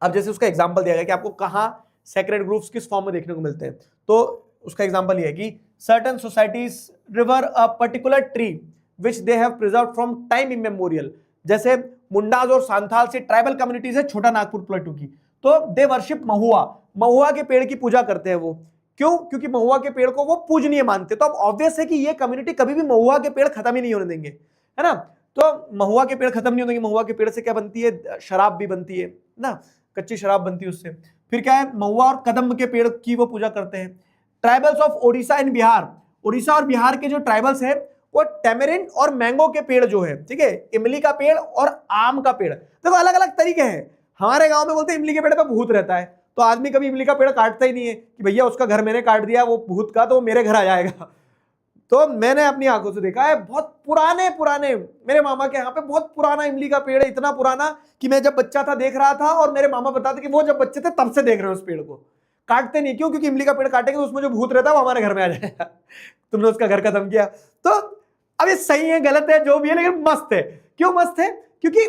अब जैसे उसका एग्जांपल दिया गया कि आपको कहाँ सेक्रेड ग्रूव्स किस फॉर्म में देखने को मिलते हैं, तो उसका एग्जांपल ये है कि certain societies river a particular tree which they have preserved from time immemorial. जैसे मुंडाज और सांथाल से ट्राइबल कम्युनिटीज है छोटा नागपुर प्लेटू की, तो दे वर्शिप महुआ, महुआ के पेड़ की पूजा करते हैं वो। क्यों? क्योंकि महुआ के पेड़ को वो पूजनीय मानते। तो अब ऑब्वियस है कि ये कम्युनिटी कभी भी महुआ के पेड़ खत्म ही नहीं होने देंगे, है ना। तो महुआ के पेड़ खत्म नहीं होने देंगे। महुआ के पेड़ से क्या बनती है, शराब भी बनती है ना, कच्ची शराब बनती है उससे। फिर क्या है, महुआ और कदम्ब के पेड़ की वो पूजा करते हैं। Tribals of Odisha and Bihar, Orissa और बिहार के जो ट्राइबल्स है वो टेमरिन और मैंगो के पेड़ जो है, ठीक है, इमली का पेड़ और आम का पेड़, देखो अलग अलग तरीके हैं। हमारे गांव में बोलते हैं इमली के पेड़ पे भूत रहता है, तो आदमी कभी इमली का पेड़ काटता ही नहीं है कि भैया उसका घर मैंने काट दिया वो भूत का, तो वो मेरे घर आ जाएगा। तो मैंने अपनी आंखों से देखा है, बहुत पुराने पुराने मेरे मामा के यहाँ पे बहुत पुराना इमली का पेड़ है, इतना पुराना कि मैं जब बच्चा था देख रहा था, और मेरे मामा बताते कि वो जब बच्चे थे तब से देख रहे हो उस पेड़ को, काटते नहीं। क्यों? क्योंकि इमली का पेड़ काटेंगे तो उसमें जो भूत रहता है वो हमारे घर में आ जाएगा। तुमने उसका घर खत्म किया। तो अब ये सही है गलत है जो भी है, लेकिन मस्त है। क्यों मस्त है? क्योंकि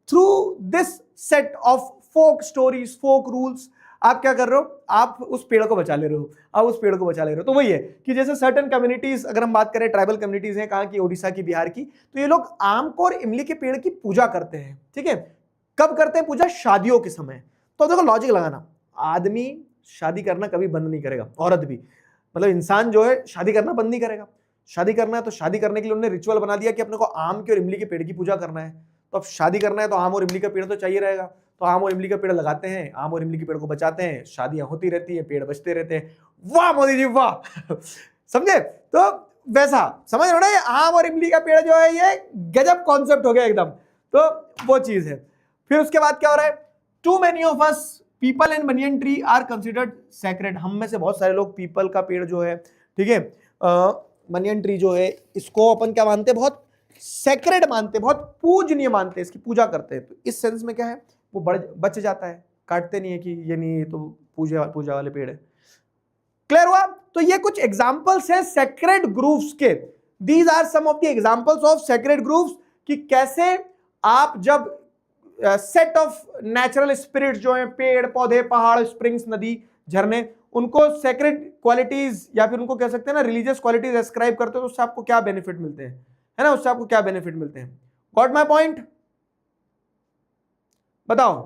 through this set of folk stories, folk rules, आप क्या कर रहे हो, आप उस पेड़ को बचा ले रहे हो, आप उस पेड़ को बचा ले रहे हो। तो वही है कि जैसे सर्टेन कम्युनिटीज, अगर हम बात करें ट्राइबल कम्युनिटीज हैं कहाँ की, ओडिशा की, बिहार की, तो ये लोग आम को और इमली के पेड़ की पूजा करते हैं, ठीक है। कब करते हैं पूजा? शादियों के समय। तो देखो लॉजिक लगाना, आदमी शादी करना कभी बंद नहीं करेगा, औरत भी, मतलब इंसान जो है शादी करना बंद नहीं करेगा। शादी करना है तो शादी करने के लिए उन्होंने रिचुअल बना दिया कि अपने को आम के और इमली के पेड़ की पूजा करना है। तो अब शादी करना है तो आम और इमली का पेड़ तो चाहिए रहेगा, तो आम और इमली का पेड़ लगाते हैं, आम और इमली के पेड़ को बचाते हैं, शादियां होती रहती है, पेड़ बचते रहते हैं। वाह मोदी जी वाह। समझे? तो वैसा समझ रहे हो ना, ये आम और इमली का पेड़ जो है ये गजब कॉन्सेप्ट हो गया एकदम। तो वो चीज है। फिर उसके बाद क्या हो रहा है, to many of us peepal and banyan tree are considered sacred. हम में से बहुत सारे लोग पीपल का पेड़ जो है, ठीक है, बनियन ट्री जो है, इसको अपन क्या मानते हैं, बहुत सैक्रेड मानते हैं, बहुत पूजनीय मानते हैं, इसकी पूजा करते हैं। तो इस सेंस में क्या है, वो बच जाता है, काटते नहीं है कि ये नहीं तो पूजा वाले पेड़ है। क्लियर हुआ? तो ये कुछ एग्जांपल्स हैं सैक्रेड ग्रूव्स के। These are some of the examples of sacred groves, कि कैसे आप जब सेट ऑफ नेचुरल स्पिरिट्स जो है, पेड़ पौधे, पहाड़, स्प्रिंग्स, नदी, झरने, उनको सेक्रेड क्वालिटीज या फिर उनको कह सकते हैं ना रिलीजियस क्वालिटीज एस्क्राइब करते हो, तो उससे आपको क्या बेनिफिट मिलते हैं, है ना, उससे आपको क्या बेनिफिट मिलते हैं। Got my point? बताओ।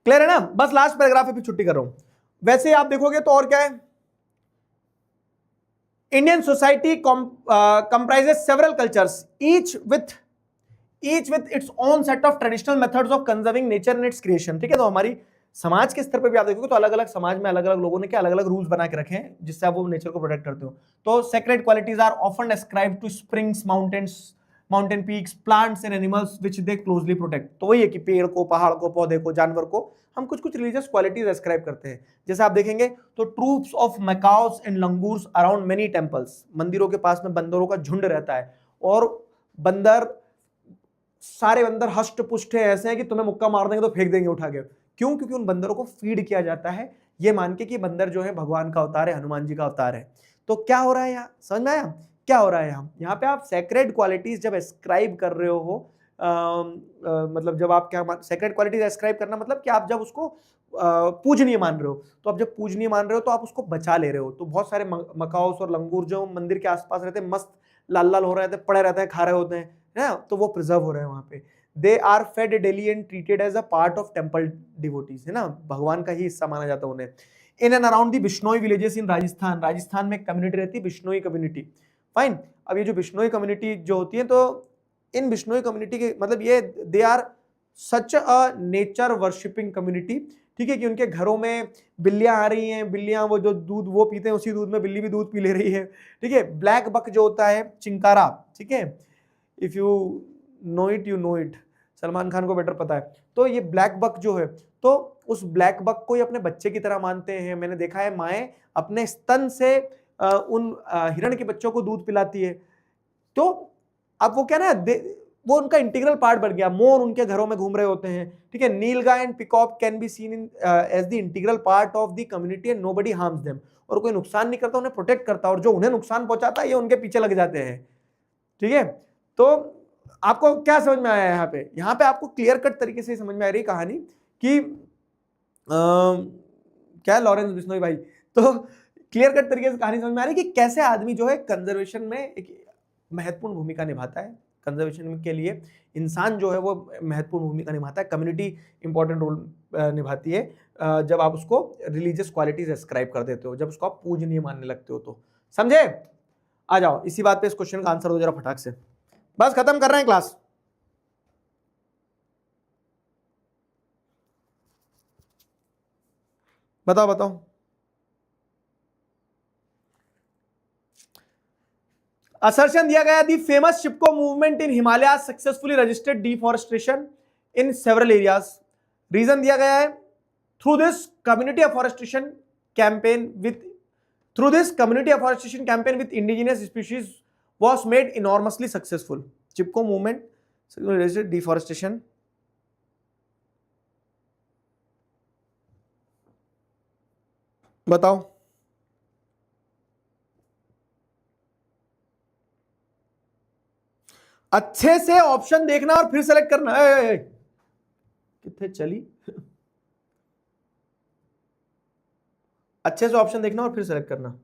क्लियर है ना? बस लास्ट पैराग्राफ पे छुट्टी कर रहा हूं। वैसे आप देखोगे तो और क्या है, Indian society comprises several cultures, each with its own set of traditional methods of conserving nature and its creation, ठीक है। तो हमारी समाज के स्तर पर भी आप देखोगे तो अलग अलग समाज में अलग अलग लोगों ने क्या अलग अलग रूल्स बना के रखे हैं जिससे आप वो नेचर को प्रोटेक्ट करते हो। तो sacred qualities are often ascribed to springs, mountains, mountain peaks, plants and animals which they closely protect. तो वही है कि पेड़ को, पहाड़ को, पौधे को, जानवर को हम कुछ कुछ रिलीजियस क्वालिटीज एस्क्राइब करते हैं। जैसे आप देखेंगे तो troops of macaques and langurs around many temples, मंदिरों के पास में बंदरों का झुंड रहता है और बंदर, सारे बंदर हष्ट पुष्ट है, ऐसे हैं कि तुम्हें मुक्का मार देंगे तो फेंक देंगे उठा के। क्यों? क्योंकि उन बंदरों को फीड किया जाता है ये मान के कि बंदर जो है भगवान का अवतार है, हनुमान जी का अवतार है। तो क्या हो रहा है यहाँ, समझ में आया क्या हो रहा है यहाँ पे? आप सेक्रेड क्वालिटीज जब एस्क्राइब कर रहे हो, मतलब जब आप क्या सेक्रेड क्वालिटीज एस्क्राइब करना मतलब कि आप जब उसको पूजनीय मान रहे हो, तो आप जब पूजनीय मान रहे हो तो आप उसको बचा ले रहे हो। तो बहुत सारे मकाउस और लंगूर जो मंदिर के आसपास रहते हैं, मस्त लाल लाल हो रहे थे, पड़े रहते हैं, खा रहे होते हैं, है ना, तो वो प्रिजर्व हो रहे हैं वहां पे। They are fed daily and treated as a part of temple devotees, है ना, भगवान का ही हिस्सा माना जाता है उन्हें। In and around the Bishnoi villages in Rajasthan, Rajasthan में कम्युनिटी रहती है बिश्नोई कम्युनिटी। फाइन, अब ये जो बिश्नोई कम्युनिटी जो होती है, तो इन बिश्नोई कम्युनिटी के मतलब ये they are such a nature worshipping community, ठीक है, कि उनके घरों में बिल्लियां आ रही हैं, बिल्लियां वो जो दूध वो पीते हैं उसी दूध में बिल्ली भी दूध पी ले रही है, ठीक है। ब्लैक बक जो होता है चिंकारा, ठीक है, if you know it you know it, Salman Khan को बेटर पता है। तो ये ब्लैक बक जो है, तो उस ब्लैक बक को ये अपने बच्चे की तरह मानते हैं। मैंने देखा है माएँ अपने स्तन से उन हिरण के बच्चों को दूध पिलाती है। तो अब वो क्या ना, वो उनका इंटीग्रल पार्ट बन गया। मोर उनके घरों में घूम रहे होते हैं, ठीक है। Nilgai and peacock can be seen in as the integral part of the community and nobody harms them, और कोई नुकसान नहीं करता, उन्हें प्रोटेक्ट करता, और जो उन्हें नुकसान पहुंचाता है ये उनके पीछे लग जाते हैं, ठीक है। तो आपको क्या समझ में आया यहाँ पे आपको क्लियर कट तरीके से समझ में आ रही कहानी कि क्या लॉरेंस बिश्नोई भाई, तो क्लियर कट तरीके से कहानी समझ में आ रही कि कैसे आदमी जो है कंजर्वेशन में एक महत्वपूर्ण भूमिका निभाता है। कंजर्वेशन के लिए इंसान जो है वो महत्वपूर्ण भूमिका निभाता है, कम्युनिटी इंपॉर्टेंट रोल निभाती है जब आप उसको रिलीजियस क्वालिटीज एस्क्राइब कर देते हो, जब उसको आप पूजनीय मानने लगते हो। तो समझे? आ जाओ इसी बात पे इस क्वेश्चन का आंसर दो जरा फटाक से, बस खत्म कर रहे हैं क्लास। बताओ बताओ। असर्शन दिया गया, the famous Chipko movement in Himalaya successfully registered deforestation in several areas. Reason दिया गया है, through this community afforestation campaign with indigenous species was made enormously successful. Chipko movement deforestation, बताओ। अच्छे से ऑप्शन देखना और फिर सेलेक्ट करना। कितने चली अच्छे से ऑप्शन देखना और फिर सेलेक्ट करना।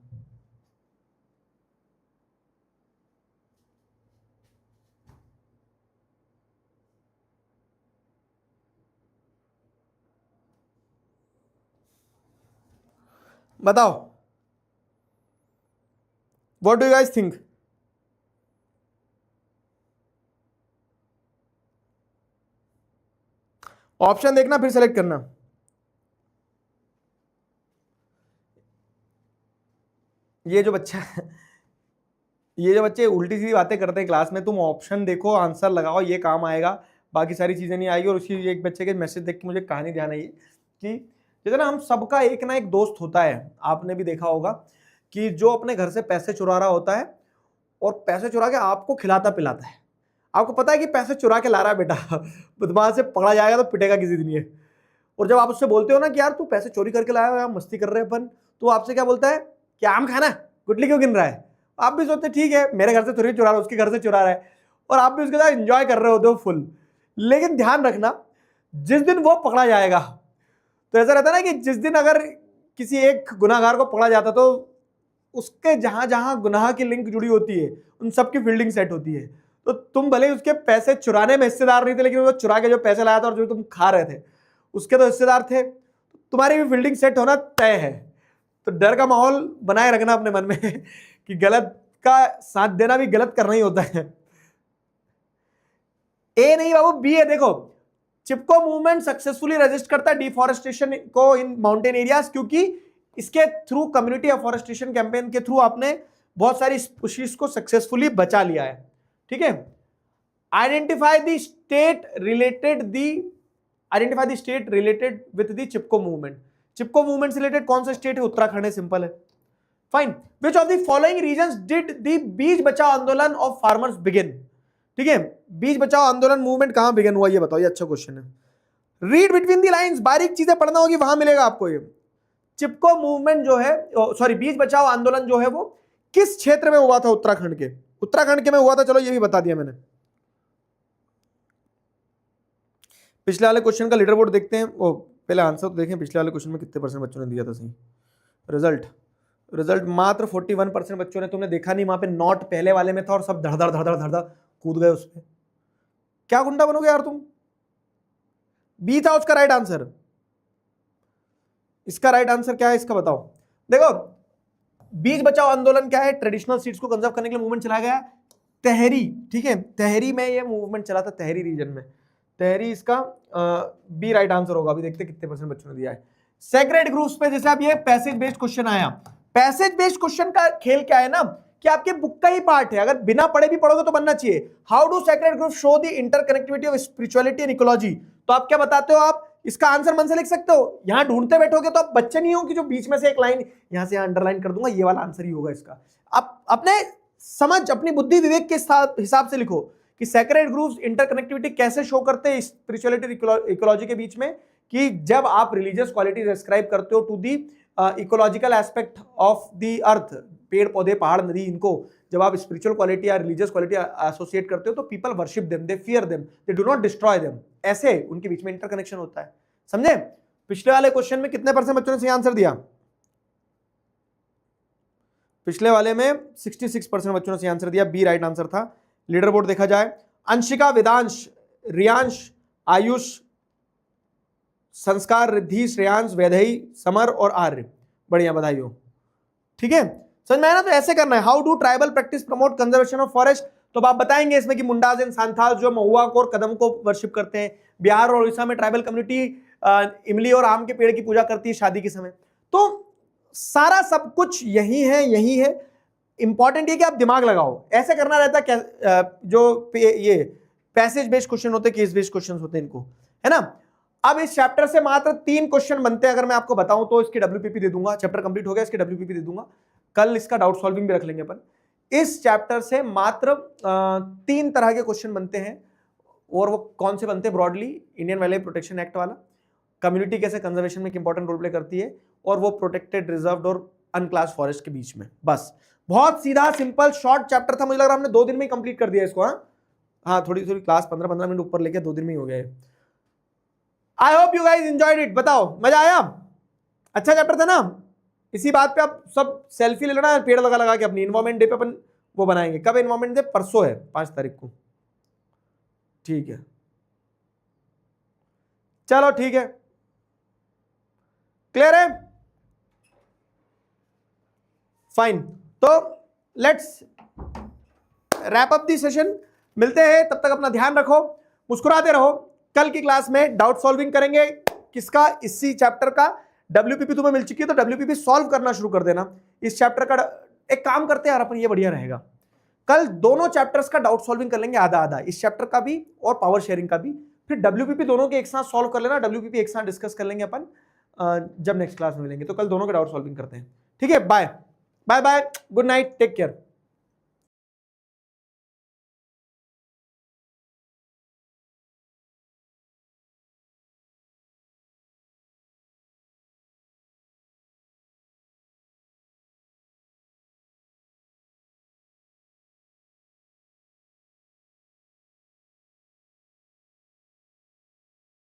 बताओ, what do you guys think? Option देखना फिर सेलेक्ट करना। ये जो बच्चे उल्टी सीधी बातें करते हैं क्लास में, तुम ऑप्शन देखो, आंसर लगाओ, ये काम आएगा, बाकी सारी चीजें नहीं आएगी। और उसी एक बच्चे के मैसेज देख के मुझे कहानी ध्यान आई कि जैसे ना हम सबका एक ना एक दोस्त होता है, आपने भी देखा होगा कि जो अपने घर से पैसे चुरा रहा होता है और पैसे चुरा के आपको खिलाता पिलाता है। आपको पता है कि पैसे चुरा के ला रहा है बेटा, बदमाश से पकड़ा जाएगा तो पिटेगा किसी दिन ये। और जब आप उससे बोलते हो ना कि यार तू पैसे चोरी करके लाया हो, यार मस्ती कर रहे हैं अपन, तो आपसे क्या बोलता है कि आम खाना, गुटली क्यों गिन रहा है? आप भी सोचते ठीक है मेरे घर से थोड़ी चुरा रहा है, उसके घर से चुरा रहा है, और आप भी उसके साथ एंजॉय कर रहे होते हो फुल। लेकिन ध्यान रखना, जिस दिन वो पकड़ा जाएगा, तो ऐसा रहता है ना कि जिस दिन अगर किसी एक गुनाहगार को पकड़ा जाता तो उसके जहां जहां गुनाह की लिंक जुड़ी होती है उन सबकी फील्डिंग सेट होती है। तो तुम भले ही उसके पैसे चुराने में हिस्सेदार नहीं थे, लेकिन वो चुरा के जो पैसे लाया था और जो तुम खा रहे थे उसके तो हिस्सेदार थे, तुम्हारी भी फील्डिंग सेट होना तय है। तो डर का माहौल बनाए रखना अपने मन में कि गलत का साथ देना भी गलत करना ही होता है। ए नहीं बाबू, बी है। देखो चिपको मूवमेंट सक्सेसफुली रेजिस्ट करता है डिफॉरेस्टेशन को इन माउंटेन एरियाज, क्योंकि इसके थ्रू कम्युनिटी अफॉरेस्टेशन कैंपेन के थ्रू आपने बहुत सारी स्पीशीज को सक्सेसफुली बचा लिया है। ठीक है, identify the state related with the Chipko movement. Chipko movement से रिलेटेड कौन सा स्टेट है? उत्तराखंड है, सिंपल है। Fine. Which of the following reasons did the bees Bachao आंदोलन ऑफ फार्मर्स बिगिन? ठीक है, बीज बचाओ आंदोलन मूवमेंट कहां बिगिन हुआ, ये बताओ, ये अच्छा क्वेश्चन है। रीड बिटवीन द लाइंस, बारीक चीजें पढ़ना होगी, वहां मिलेगा आपको ये। चिपको मूवमेंट जो है, सॉरी, बीज बचाओ आंदोलन जो है वो किस क्षेत्र में हुआ था? उत्तराखंड के। उत्तराखंड के में हुआ था, चलो ये भी बता दिया मैंने। पिछले वाले क्वेश्चन का लीडर बोर्ड देखते हैं, वो पहले आंसर तो देखें, पिछले वाले क्वेश्चन में कितने परसेंट बच्चों ने दिया था सही। रिजल्ट मात्र 41% बच्चों ने। तुमने देखा नहीं, वहां पे नॉट पहले वाले में था और सब धड़ धड़ कूद गए उस पे। क्या गुंडा बनोगे यार तुम? बी था उसका राइट आंसर। इसका राइट आंसर क्या है, इसका बताओ। देखो, बीज बचाओ आंदोलन क्या है? ट्रेडिशनल सीड्स को कंजर्व करने के लिए मूवमेंट चलाया गया तहरी। ठीक है, तहरी में ये मूवमेंट चला था, तहरी रीजन में। तहरी इसका बी राइट आंसर होगा। अभी देखते कितने परसेंट बच्चों ने दिया है। सेक्रेड ग्रुप्स पे जैसे अब ये पैसेज बेस्ड क्वेश्चन आया, पैसेज बेस्ड क्वेश्चन का खेल क्या है ना, कि आपके बुक का ही पार्ट है, अगर बिना पढ़े भी पढ़ोगे तो बनना चाहिए। How do sacred group show the interconnectivity of spirituality and ecology? तो आप क्या बताते हो? आप इसका आंसर मन से लिख सकते हो। यहां ढूंढते बैठोगे तो आप बच्चे नहीं हो कि जो बीच में से एक लाइन यहां से अंडरलाइन कर दूंगा, ये वाला आंसर ही होगा इसका। आप अपने समझ, अपनी बुद्धि विवेक के हिसाब से लिखो कि सेक्रेड ग्रुप्स इंटरकनेक्टिविटी कैसे शो करते हैं स्पिरिचुअलिटी इकोलॉजी के बीच में, कि जब आप रिलीजियस क्वालिटीज एस्क्राइब करते हो to the ecological aspect of the earth, पेड़ पौधे पहाड़ नदी, इनको जब आप स्पिरिचुअल क्वालिटी या रिलीजियस क्वालिटी एसोसिएट करते हो तो people worship them, they fear them, they do not destroy them. ऐसे उनके बीच में इंटरकनेक्शन होता है, समझे? पिछले वाले क्वेश्चन में कितने परसेंट बच्चों ने सही आंसर दिया? पिछले वाले में 66% बच्चों ने सही आंसर दिया, बी राइट आंसर था। लीडर बोर्ड देखा जाए, अंशिका, वेदांश, रियांश, आयुष, संस्कार, रिद्धि, श्रेयांश, वैदेही, समर और आर्य। बढ़िया, बधाई हो। ठीक है, समझ में आया ना? तो ऐसे करना है। How do tribal practice promote conservation of forest? तो आप बताएंगे इसमें कि मुंडाज एंड सांथाल जो महुआ को और कदम को वर्शिप करते हैं। बिहार और उड़ीसा में ट्राइबल कम्युनिटी इमली और आम के पेड़ की पूजा करती है शादी के समय। तो सारा सब कुछ यही है। इंपॉर्टेंट ये कि आप दिमाग लगाओ, ऐसे करना रहता है। जो ये पैसेज बेस्ड क्वेश्चन होते हैं, केस बेस्ड क्वेश्चन होते हैं, इनको, है ना। अब इस चैप्टर से मात्र 3 क्वेश्चन बनते हैं, अगर मैं आपको बताऊं तो। इसकी WPP दे दूंगा, चैप्टर कंप्लीट हो गया, इसकी WPP दे दूंगा। कल इसका डाउट सॉल्विंग भी रख लेंगे अपन। इस चैप्टर से मात्र 3 तरह के क्वेश्चन बनते हैं, और वो कौन से बनते हैं? Broadly Indian wild life protection act वाला, कम्युनिटी कैसे कंजर्वेशन में एक इंपॉर्टेंट रोल प्ले करती है, और वो प्रोटेक्टेड, रिजर्व्ड और अनक्लास फॉरेस्ट के बीच में। बस, बहुत सीधा सिंपल शॉर्ट चैप्टर था। मुझे लग रहा है हमने 2 दिन में ही कंप्लीट कर दिया इसको। हाँ, थोड़ी क्लास 15-15 मिनट ऊपर लेके 2 दिन में ही हो गया है। I hope you guys enjoyed it. बताओ, मजा आया? अच्छा चैप्टर था ना? इसी बात पे आप सब सेल्फी ले लेना, पेड़ लगा के अपनी एनवायरमेंट डे पे अपन वो बनाएंगे। कब एनवायरमेंट डे? परसों है, 5 तारीख को। ठीक है, चलो ठीक है, क्लियर है? फाइन, तो let's wrap up the session. मिलते हैं, तब तक अपना ध्यान रखो, मुस्कुराते रहो। कल की क्लास में डाउट सॉल्विंग करेंगे। किसका? इसी चैप्टर का। WPP तुम्हें मिल चुकी है तो WPP सॉल्व करना शुरू कर देना। इस चैप्टर का एक काम करते हैं यार अपन, ये बढ़िया रहेगा, कल दोनों चैप्टर्स का डाउट सॉल्विंग कर लेंगे, आधा आधा, इस चैप्टर का भी और पावर शेयरिंग का भी। फिर WPP दोनों के एक साथ सॉल्व कर लेना, WPP एक साथ डिस्कस कर लेंगे अपन जब नेक्स्ट क्लास में मिलेंगे। तो कल दोनों का डाउट सॉल्विंग करते हैं। ठीक है, bye bye bye, good night, take care.